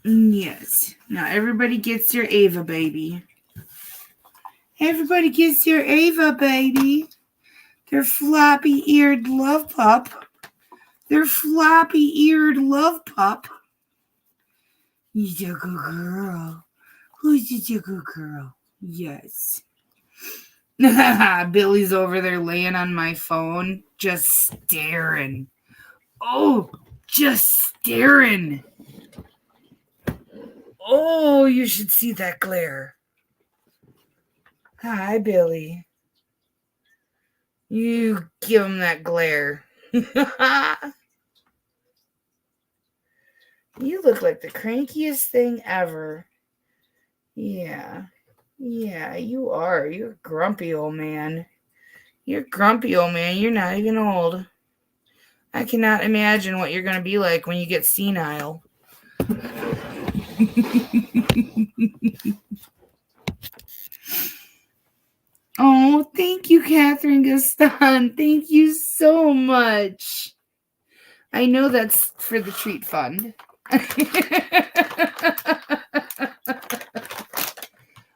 Yes. Now everybody gets their Ava baby. Everybody gets their Ava baby. Their floppy-eared love pup. You're a good girl. Who's a good girl? Yes. Billy's over there laying on my phone, just staring. Oh, just staring. Oh, you should see that glare. Hi, Billy. You give him that glare. You look like the crankiest thing ever. Yeah, you are. You're a grumpy old man. You're not even old. I cannot imagine what you're going to be like when you get senile. Oh, thank you, Catherine Gaston. Thank you so much. I know that's for the treat fund.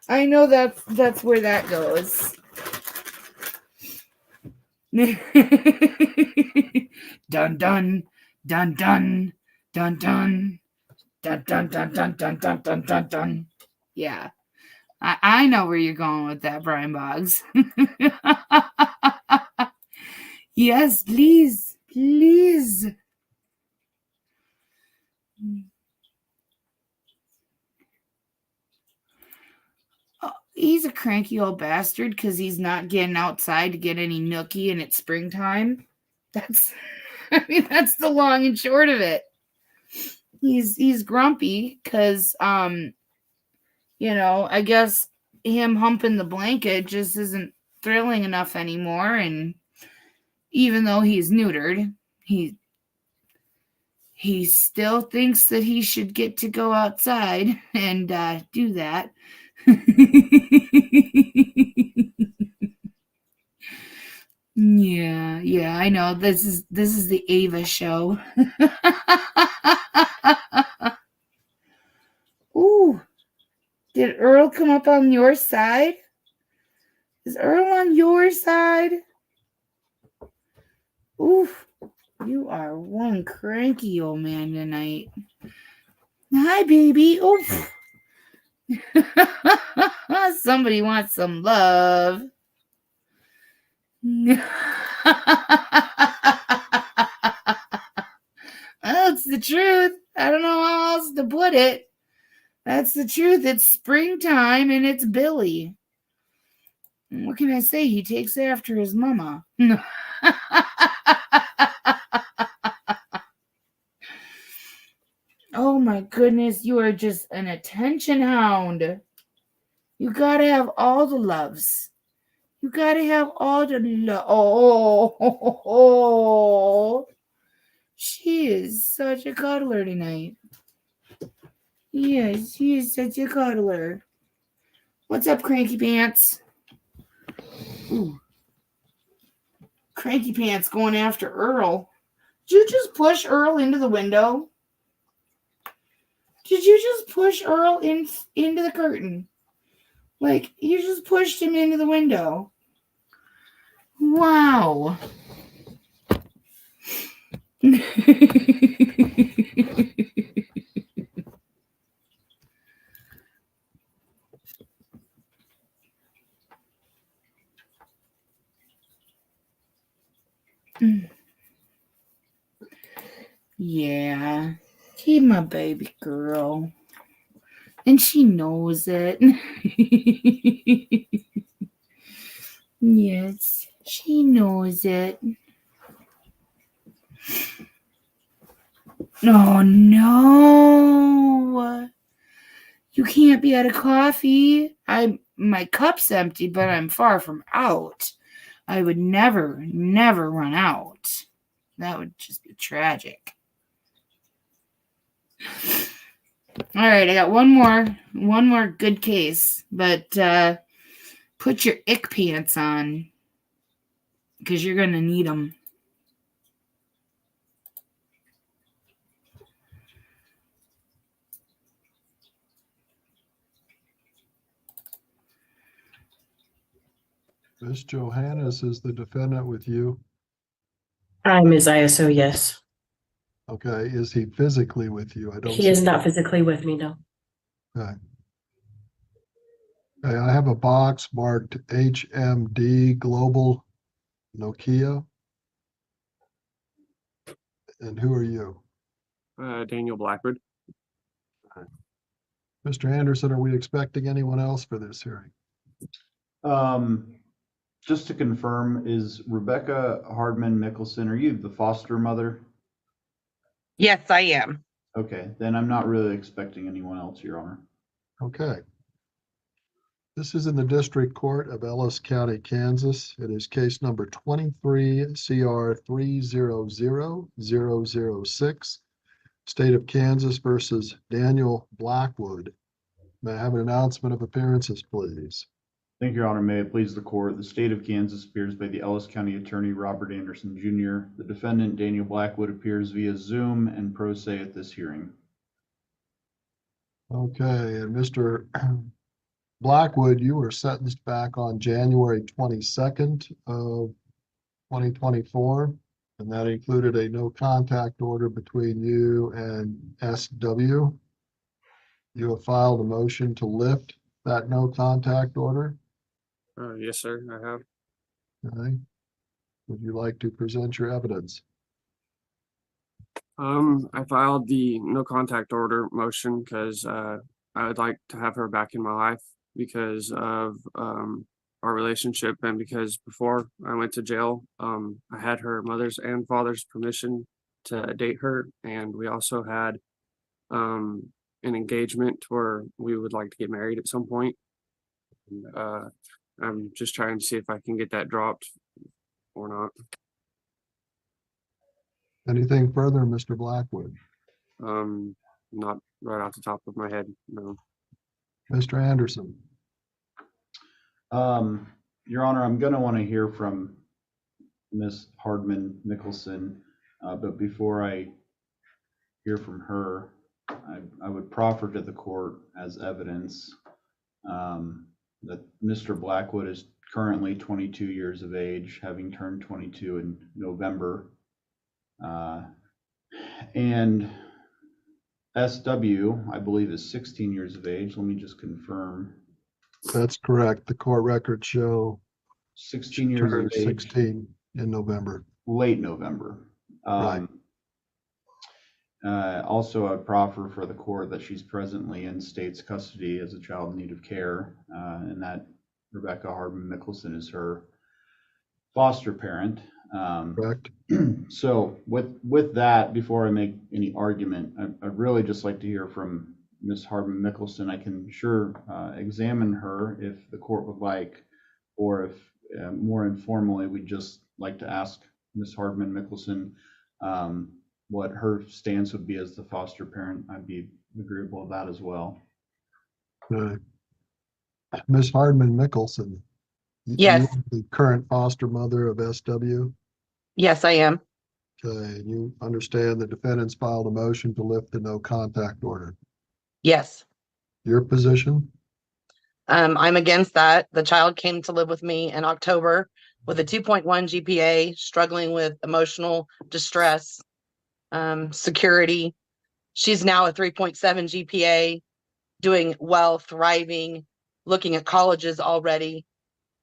I know that's where that goes. Dun dun dun dun dun dun dun dun dun dun dun dun dun dun dun. Yeah. I know where you're going with that, Brian Boggs. Yes, please. he's a cranky old bastard because he's not getting outside to get any nookie and it's springtime. That's, I mean, that's the long and short of it. He's grumpy because, you know, I guess him humping the blanket just isn't thrilling enough anymore. And even though he's neutered, he still thinks that he should get to go outside and do that. Yeah, I know. This is the Ava show. Ooh. Did Earl come up on your side? Is Earl on your side? Oof. You are one cranky old man tonight. Hi, baby. Oof. Somebody wants some love. That's the truth. I don't know how else to put it. That's the truth. It's springtime and it's Billy. What can I say? He takes after his mama. Oh my goodness, you are just an attention hound. You gotta have all the loves. You gotta have all the love. Oh, she is such a cuddler tonight. Yes, she is such a cuddler. What's up, Cranky Pants? Ooh. Cranky Pants going after Earl. Did you just push Earl into the window? Did you just push Earl into the curtain? Like, you just pushed him into the window. Wow. Yeah. Keep my baby girl. And she knows it. Yes, she knows it. Oh, no. You can't be out of coffee. My cup's empty, but I'm far from out. I would never run out. That would just be tragic. All right, I got one more good case, but put your ick pants on because you're gonna need them. Miss Johannes is the defendant with you. I'm his ISO, yes. Okay, is he physically with you? I don't. He is not physically with me, no. Okay. Okay, I have a box marked HMD Global Nokia. And who are you? Daniel Blackwood. Mr. Anderson, are we expecting anyone else for this hearing? Just to confirm, is Rebecca Hardman Mickelson, are you the foster mother? Yes, I am. Okay, then I'm not really expecting anyone else, Your Honor. Okay. This is in the District Court of Ellis County, Kansas. It is case number 23 CR 300006, State of Kansas versus Daniel Blackwood. May I have an announcement of appearances, please? Thank you, Your Honor. May it please the court. The state of Kansas appears by the Ellis County Attorney Robert Anderson Jr. The defendant, Daniel Blackwood, appears via Zoom and pro se at this hearing. Okay, and Mr. Blackwood, you were sentenced back on January 22nd of 2024, and that included a no contact order between you and SW. You have filed a motion to lift that no contact order. Yes, sir, I have. Okay. Would you like to present your evidence? I filed the no contact order motion because I would like to have her back in my life. because of our relationship, and because before I went to jail, I had her mother's and father's permission to date her, and we also had an engagement where we would like to get married at some point. And, I'm just trying to see if I can get that dropped or not. Anything further, Mr. Blackwood? Not right off the top of my head, no. Mr. Anderson? Your Honor, I'm gonna want to hear from Ms. Hardman Mickelson, but before I hear from her, I would proffer to the court as evidence that Mr. Blackwood is currently 22 years of age, having turned 22 in November. And SW, I believe, is 16 years of age. Let me just confirm. That's correct. The court records show 16 years of turned age. 16 in November. Late November. Right. Also, I proffer for the court that she's presently in state's custody as a child in need of care, and that Rebecca Hardman Mickelson is her foster parent. Correct. So with that, before I make any argument, I'd really just like to hear from Ms. Hardman Mickelson. I can sure examine her if the court would like, or if more informally, we'd just like to ask Ms. Hardman Mickelson what her stance would be as the foster parent. I'd be agreeable with that as well. Ms. Hardman Mickelson. Yes. You are the current foster mother of SW. Yes, I am. Okay, and you understand the defendants filed a motion to lift the no contact order. Yes. Your position? I'm against that. The child came to live with me in October with a 2.1 GPA, struggling with emotional distress, security. She's now a 3.7 GPA, doing well, thriving, looking at colleges already.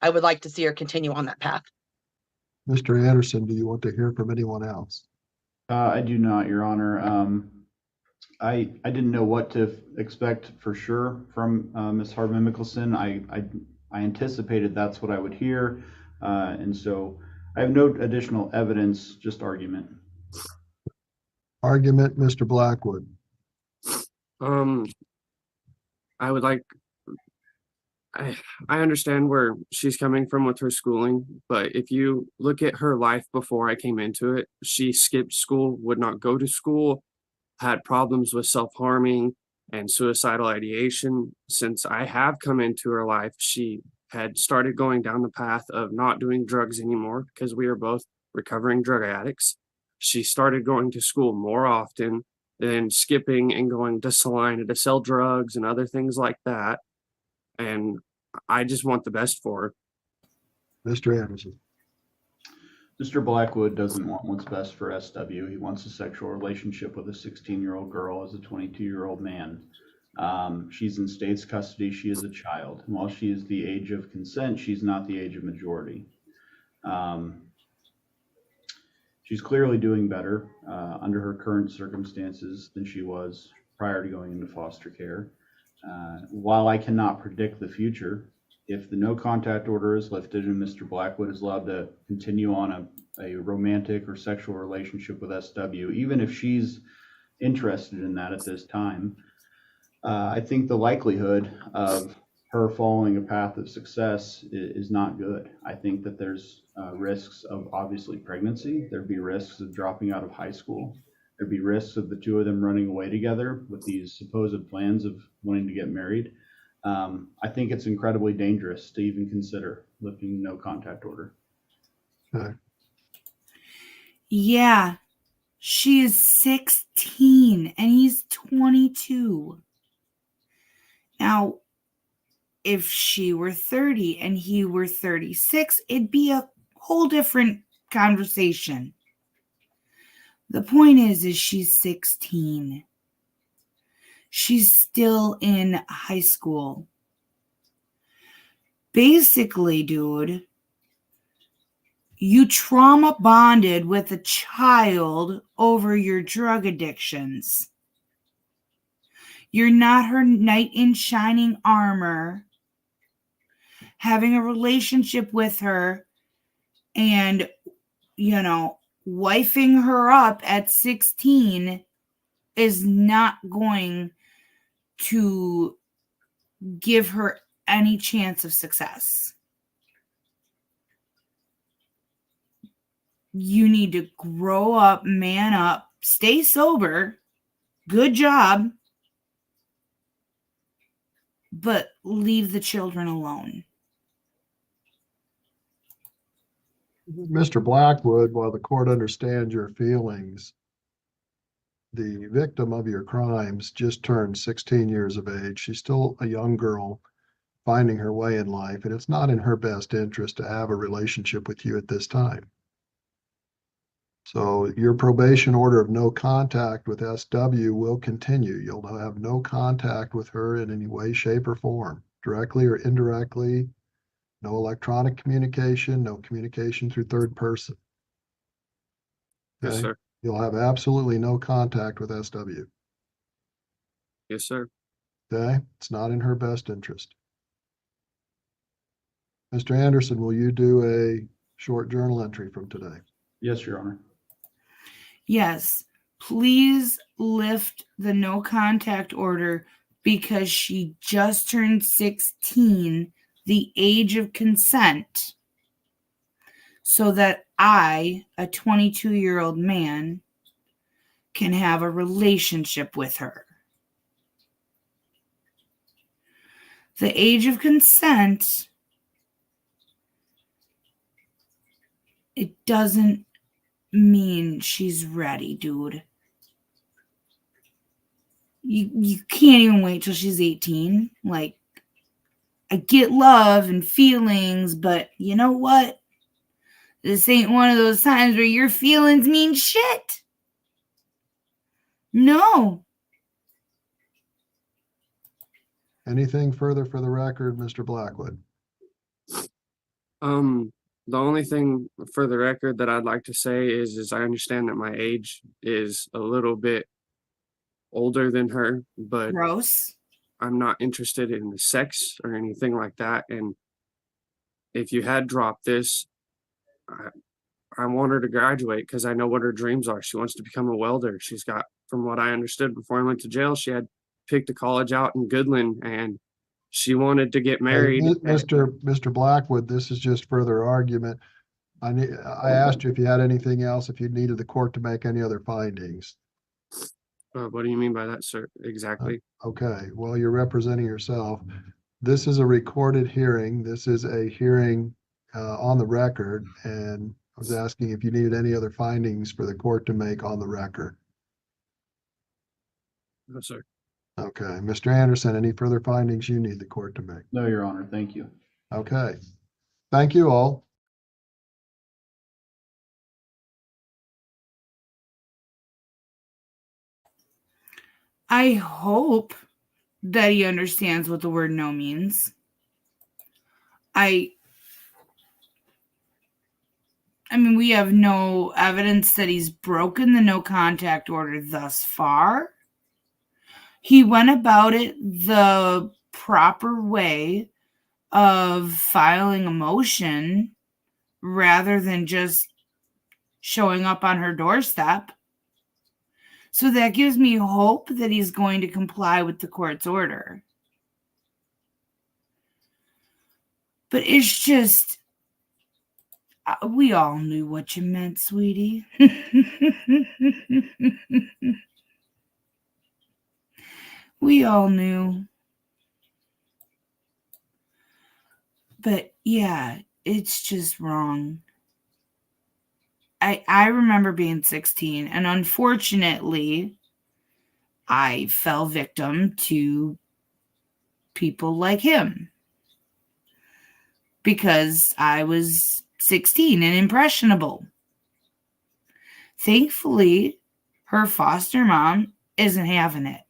I would like to see her continue on that path. Mr. Anderson, do you want to hear from anyone else? I do not, Your Honor. I didn't know what to expect for sure from Ms. Hardman Mickelson. I anticipated that's what I would hear, and so I have no additional evidence, just argument. Argument, Mr. Blackwood. I would like, I understand where she's coming from with her schooling, but if you look at her life before I came into it, she skipped school, would not go to school, had problems with self-harming and suicidal ideation. Since I have come into her life, she had started going down the path of not doing drugs anymore because we are both recovering drug addicts. She started going to school more often than skipping and going to Salina to sell drugs and other things like that. And I just want the best for her. Mr. Anderson. Mr. Blackwood doesn't want what's best for SW. He wants a sexual relationship with a 16-year-old girl as a 22-year-old man. She's in state's custody. She is a child. And while she is the age of consent, she's not the age of majority. She's clearly doing better under her current circumstances than she was prior to going into foster care. While I cannot predict the future, if the no contact order is lifted and Mr. Blackwood is allowed to continue on a romantic or sexual relationship with SW, even if she's interested in that at this time, I think the likelihood of her following a path of success is not good. I think that there's risks of obviously pregnancy. There'd be risks of dropping out of high school. There'd be risks of the two of them running away together with these supposed plans of wanting to get married. I think it's incredibly dangerous to even consider lifting no contact order. Okay. Yeah, she is 16 and he's 22. Now, if she were 30 and he were 36, it'd be a whole different conversation. The point is she's 16. She's still in high school. Basically, dude, you trauma bonded with a child over your drug addictions. You're not her knight in shining armor having a relationship with her and, you know, wifing her up at 16 is not going to give her any chance of success. You need to grow up, man up, stay sober. Good job. But leave the children alone. Mr. Blackwood, while the court understands your feelings, the victim of your crimes just turned 16 years of age. She's still a young girl finding her way in life, and it's not in her best interest to have a relationship with you at this time. So your probation order of no contact with SW will continue. You'll have no contact with her in any way, shape, or form, directly or indirectly. No electronic communication, no communication through third person. Yes, Okay? sir. You'll have absolutely no contact with SW. Yes, sir. Okay? It's not in her best interest. Mr. Anderson, will you do a short journal entry from today? Yes, Your Honor. Yes, please lift the no contact order because she just turned 16, the age of consent, so that I, a 22-year-old man, can have a relationship with her. The age of consent, it doesn't mean she's ready, dude. You can't even wait till she's 18. Like, I get love and feelings, but you know what? This ain't one of those times where your feelings mean shit. No. Anything further for the record, Mr. Blackwood? The only thing for the record that I'd like to say is I understand that my age is a little bit older than her, but Gross. I'm not interested in the sex or anything like that. And if you had dropped this, I want her to graduate because I know what her dreams are. She wants to become a welder. She's got, from what I understood before I went to jail, she had picked a college out in Goodland and she wanted to get married. Mr. Blackwood, this is just further argument. I asked you if you had anything else, if you needed the court to make any other findings. What do you mean by that, sir? Exactly. Okay, well, you're representing yourself. This is a recorded hearing. This is a hearing on the record, and I was asking if you needed any other findings for the court to make on the record. No, sir. Okay, Mr. Anderson, any further findings you need the court to make? No, Your Honor. Thank you. Okay, thank you all. I hope that he understands what the word no means. I mean, we have no evidence that he's broken the no contact order thus far. He went about it the proper way of filing a motion rather than just showing up on her doorstep. So that gives me hope that he's going to comply with the court's order. But it's just, we all knew what you meant, sweetie. We all knew. But yeah, it's just wrong. I remember being 16, and unfortunately, I fell victim to people like him because I was 16 and impressionable. Thankfully, her foster mom isn't having it.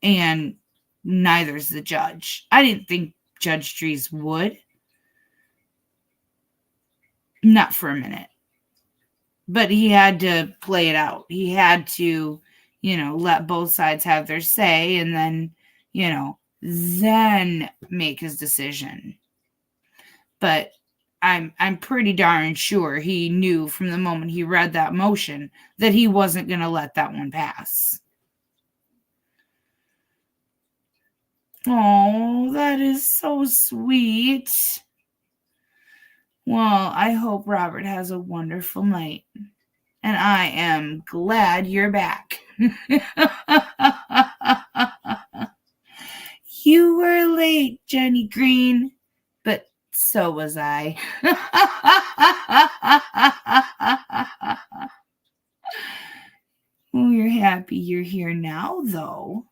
And neither's the judge. I didn't think Judge Dries would. Not for a minute. But he had to play it out. He had to, let both sides have their say and then, then make his decision. But I'm pretty darn sure he knew from the moment he read that motion that he wasn't going to let that one pass. Oh, that is so sweet. Well, I hope Robert has a wonderful night. And I am glad you're back. You were late, Jenny Green, but so was I. Oh, you're happy you're here now, though.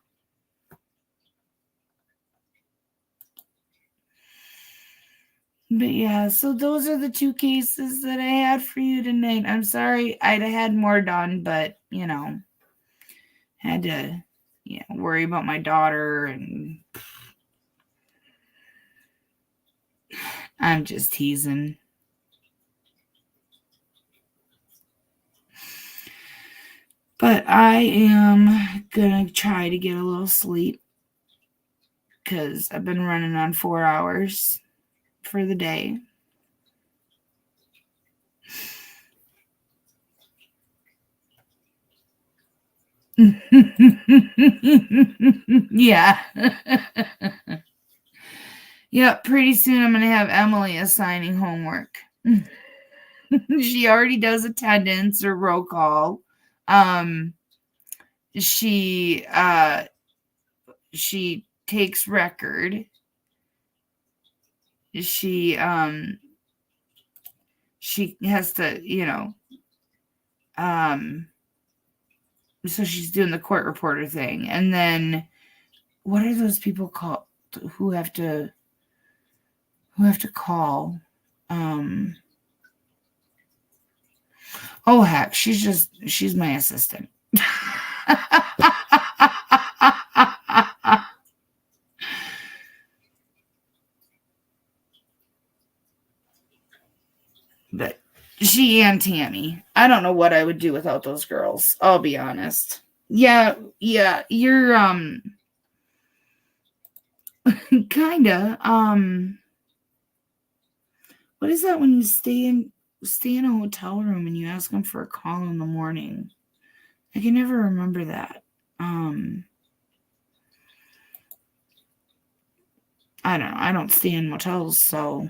But yeah, so those are the two cases that I had for you tonight. I'm sorry I'd have had more done, but, you know, had to worry about my daughter, and I'm just teasing. But I am gonna try to get a little sleep because I've been running on 4 hours for the day. Yeah. Yep, pretty soon I'm going to have Emily assigning homework. She already does attendance or roll call. She takes record. She has to, so she's doing the court reporter thing. And then what are those people called who have to call? Oh heck, she's my assistant. But she and Tammy. I don't know what I would do without those girls. I'll be honest. Yeah, you're kinda. What is that when you stay in a hotel room and you ask them for a call in the morning? I can never remember that. I don't know. I don't stay in motels, so.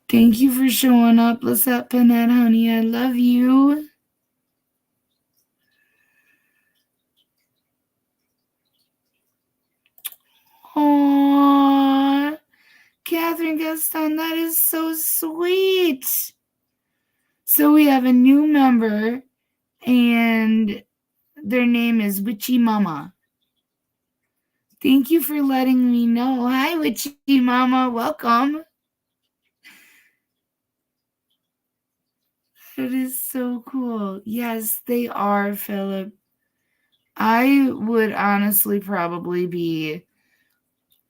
Thank you for showing up, Lisette Panette, honey. I love you. Aww. Catherine Gaston, that is so sweet. So we have a new member, and their name is Witchy Mama. Thank you for letting me know. Hi, Witchy Mama. Welcome. That is so cool. Yes, they are, Philip. I would honestly probably be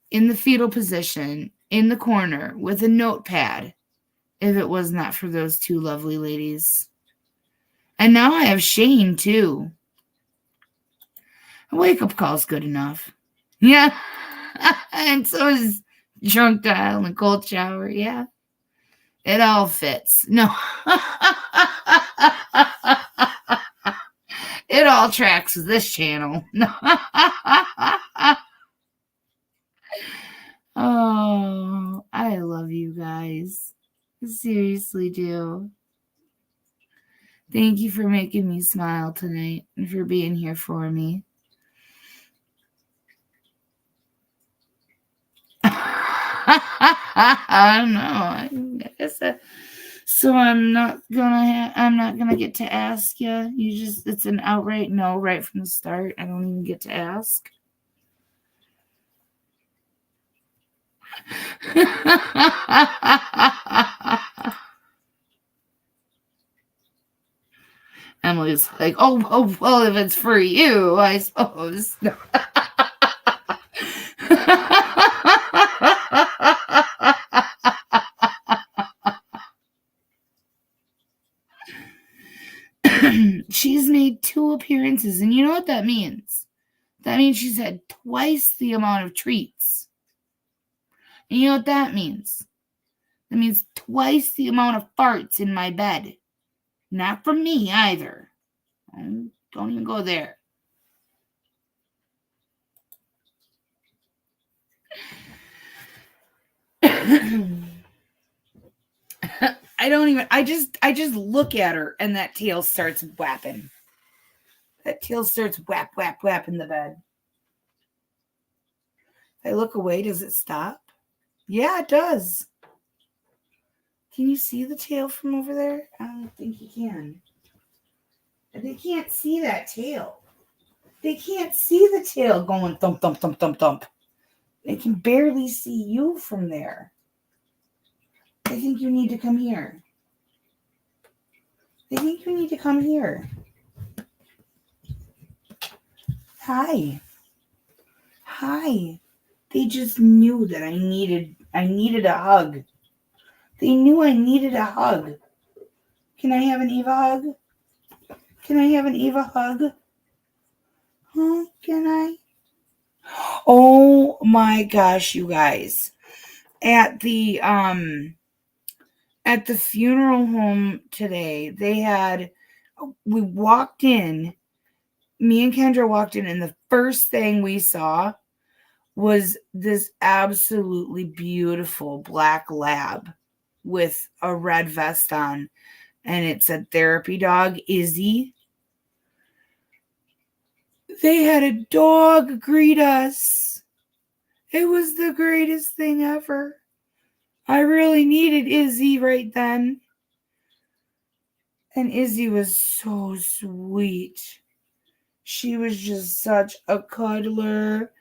in the fetal position in the corner with a notepad if it was not for those two lovely ladies. And now I have Shane, too. A wake-up call is good enough. Yeah. And so is drunk dial and cold shower. Yeah. It all fits. No. It all tracks with this channel. Oh, I love you guys. I seriously do. Thank you for making me smile tonight and for being here for me. I don't know. I guess so I'm not gonna get to ask you. It's an outright no right from the start. I don't even get to ask. Emily's like, oh, well, if it's for you, I suppose. No. ounces. And you know what that means? That means she's had twice the amount of treats. And you know what that means? That means twice the amount of farts in my bed. Not from me either. Don't even go there. I just look at her and that tail starts whapping. That tail starts whap, whap, whap in the bed. If I look away, does it stop? Yeah, it does. Can you see the tail from over there? I don't think you can. They can't see that tail. They can't see the tail going thump, thump, thump, thump, thump. They can barely see you from there. I think you need to come here. I think you need to come here. Hi. Hi. They just knew that I needed a hug. They knew I needed a hug. Can I have an Eva hug? Can I have an Eva hug? Huh? Can I? Oh my gosh, you guys. At the funeral home today, we walked in, me and Kendra walked in, and the first thing we saw was this absolutely beautiful black lab with a red vest on, and it's a therapy dog, Izzy. They had a dog greet us. It was the greatest thing ever. I really needed Izzy right then. And Izzy was so sweet. She was just such a cuddler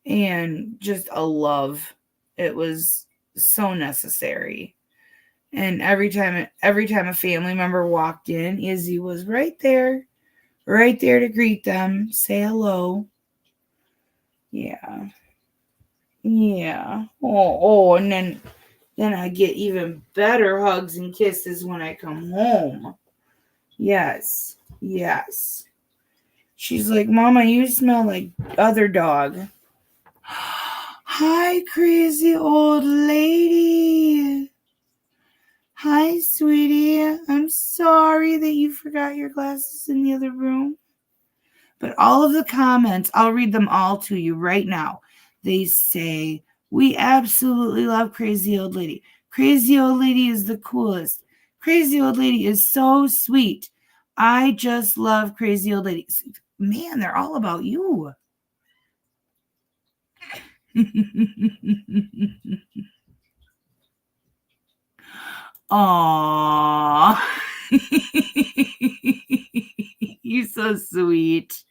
and just a love. It was so necessary. And every time a family member walked in, Izzy was right there to greet them, say hello. Yeah. Yeah. Oh, and then I get even better hugs and kisses when I come home. Yes. Yes. She's like, Mama, you smell like other dog. Hi, crazy old lady. Hi, sweetie. I'm sorry that you forgot your glasses in the other room. But all of the comments, I'll read them all to you right now. They say, we absolutely love Crazy Old Lady. Crazy Old Lady is the coolest. Crazy Old Lady is so sweet. I just love Crazy Old Lady. Man, they're all about you. Aww. You're so sweet.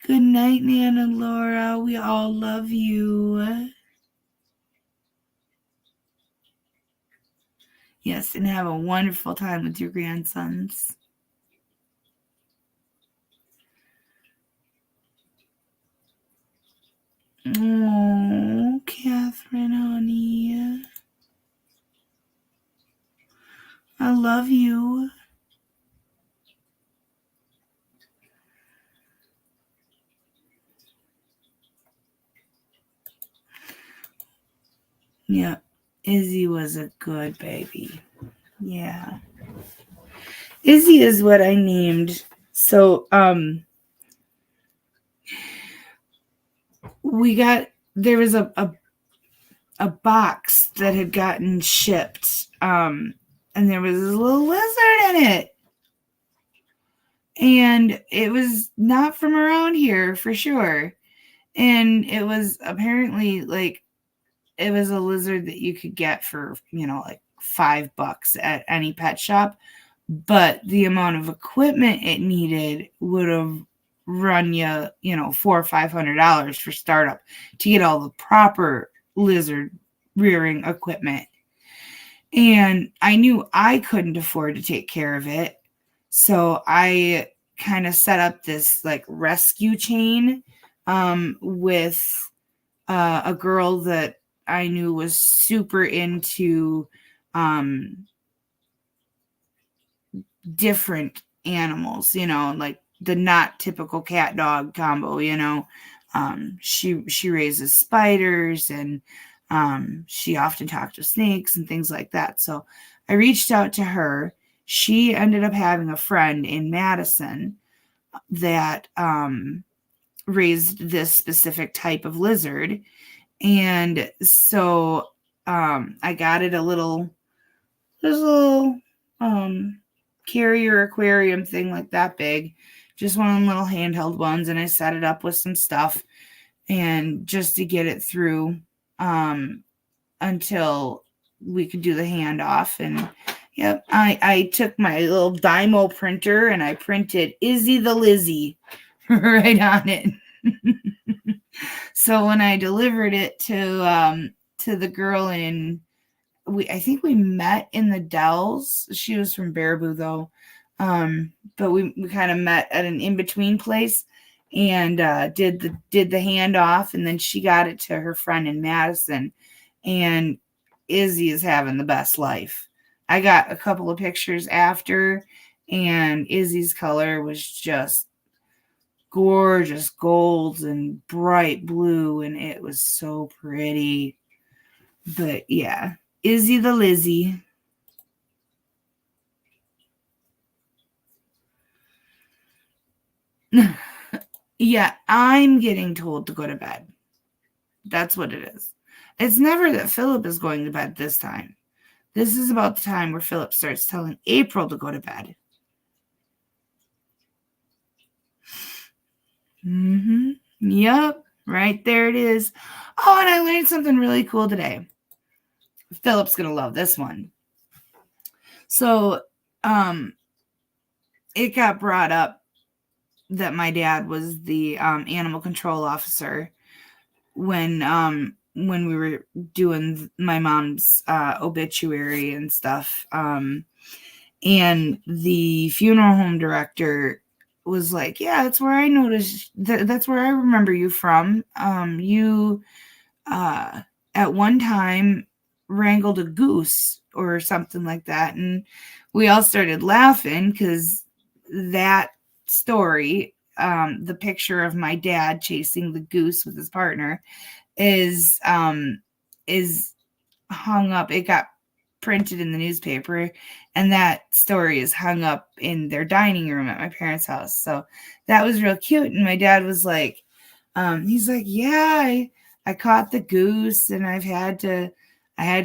Good night, Nana Laura. We all love you. Yes, and have a wonderful time with your grandsons. Oh, Catherine, honey. I love you. Yeah, Izzy was a good baby. Yeah. Izzy is what I named. So, there was a box that had gotten shipped, and there was a little lizard in it. And it was not from around here for sure. And it was apparently it was a lizard that you could get for, like $5 at any pet shop. But the amount of equipment it needed would have run you, $400 or $500 for startup to get all the proper lizard rearing equipment. And I knew I couldn't afford to take care of it. So I kind of set up this rescue chain with a girl that I knew was super into different animals, like the not typical cat dog combo, she raises spiders, and she often talked to snakes and things like that. So I reached out to her. She ended up having a friend in Madison that raised this specific type of lizard. And so I got it this little carrier aquarium thing like that big, just one of them little handheld ones. And I set it up with some stuff and just to get it through until we could do the handoff. And yep, I took my little Dymo printer and I printed Izzy the Lizzie right on it. So when I delivered it to the girl I think we met in the Dells. She was from Baraboo though. But we kind of met at an in-between place and did the handoff, and then she got it to her friend in Madison, and Izzy is having the best life. I got a couple of pictures after, and Izzy's color was just gorgeous gold and bright blue, and it was so pretty. But yeah, Izzy the Lizzie. Yeah, I'm getting told to go to bed. That's what it is. It's never that Philip is going to bed this time. This is about the time where Philip starts telling April to go to bed. Yep, right there it is. Oh, and I learned something really cool today. Philip's going to love this one. So, it got brought up that my dad was the animal control officer when we were doing my mom's obituary and stuff. And the funeral home director was like, yeah, that's where I noticed that's where I remember you from. You at one time wrangled a goose or something like that. And we all started laughing because that story, the picture of my dad chasing the goose with his partner is hung up. It got printed in the newspaper, and that story is hung up in their dining room at my parents' house. So that was real cute. And my dad was like, he's like, yeah, I caught the goose, and I had to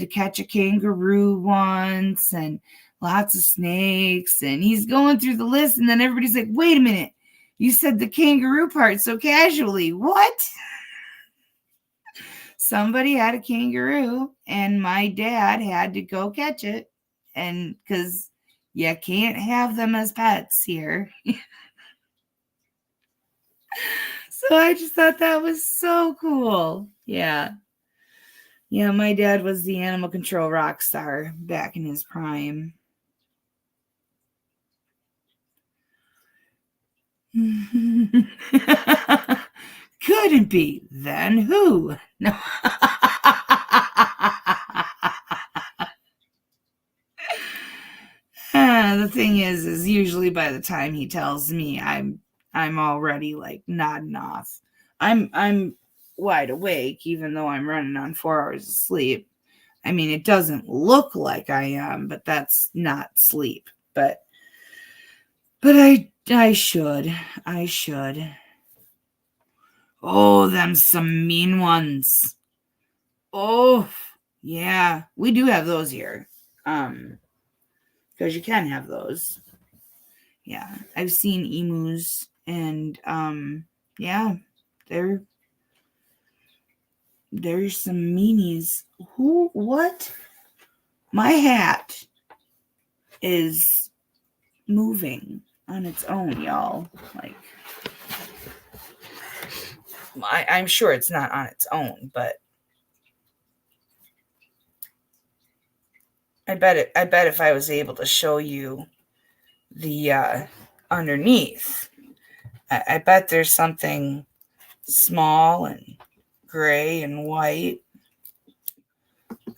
catch a kangaroo once, and lots of snakes. And he's going through the list, and then everybody's like, wait a minute, you said the kangaroo part so casually. What? Somebody had a kangaroo, and my dad had to go catch it, and because you can't have them as pets here. So I just thought that was so cool. Yeah, my dad was the animal control rock star back in his prime. Couldn't be. Then who? No. The thing is usually by the time he tells me, I'm already like nodding off. I'm wide awake, even though I'm running on 4 hours of sleep. I mean, it doesn't look like I am, but that's not sleep. But I should. Oh, them some mean ones. Oh, yeah. We do have those here. Because you can have those. Yeah. I've seen emus, and yeah, there's some meanies. What? My hat is moving on its own, y'all. Like, I'm sure it's not on its own, but I bet if I was able to show you the underneath, I bet there's something small and gray and white.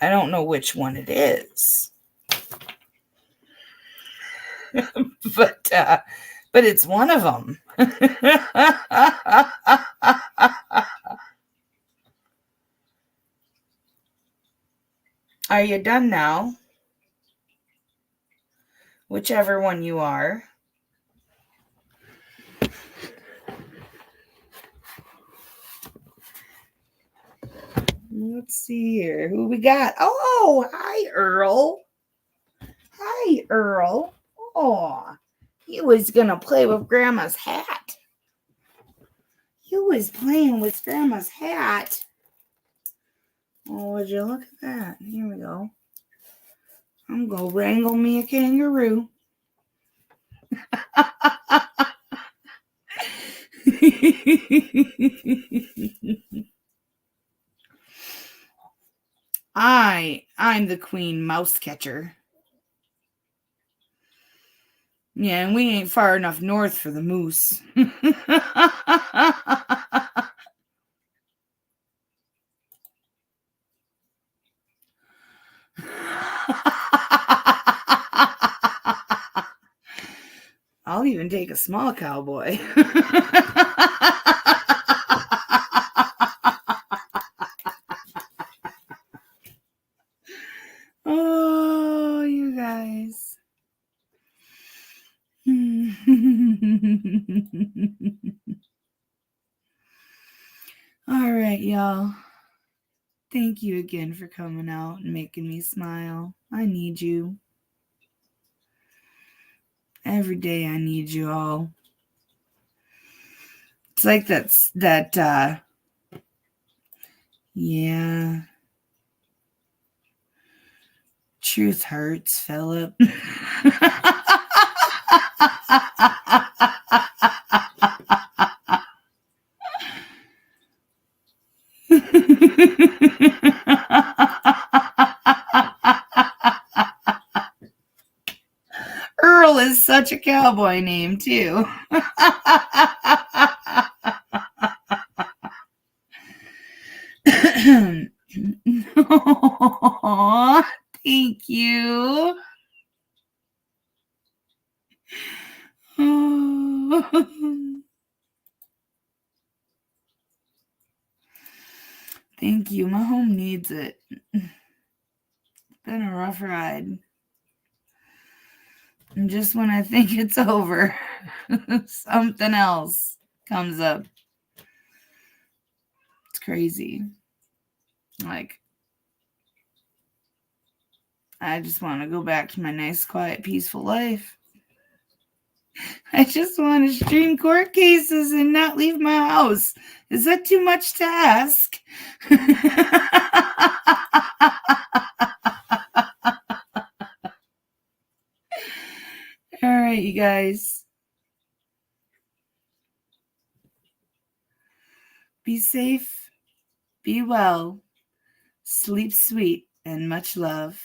I don't know which one it is. but it's one of them. Are you done now? Whichever one you are. Let's see here. Who we got? Oh, hi, Earl. Hi, Earl. Oh, he was going to play with Grandma's hat. He was playing with Grandma's hat. Oh, would you look at that? Here we go. I'm going to wrangle me a kangaroo. I'm the queen mouse catcher. Yeah, and we ain't far enough north for the moose. I'll even take a small cowboy. Oh, you guys. All right, y'all. Thank you again for coming out and making me smile. I need you. Every day I need you all. It's like yeah. Truth hurts, Philip. Earl is such a cowboy name, too. Aww, thank you. Oh. Thank you. My home needs it. It's been a rough ride. And just when I think it's over, something else comes up. It's crazy. Like, I just want to go back to my nice, quiet, peaceful life. I just want to stream court cases and not leave my house. Is that too much to ask? All right, you guys. Be safe, be well, sleep sweet, and much love.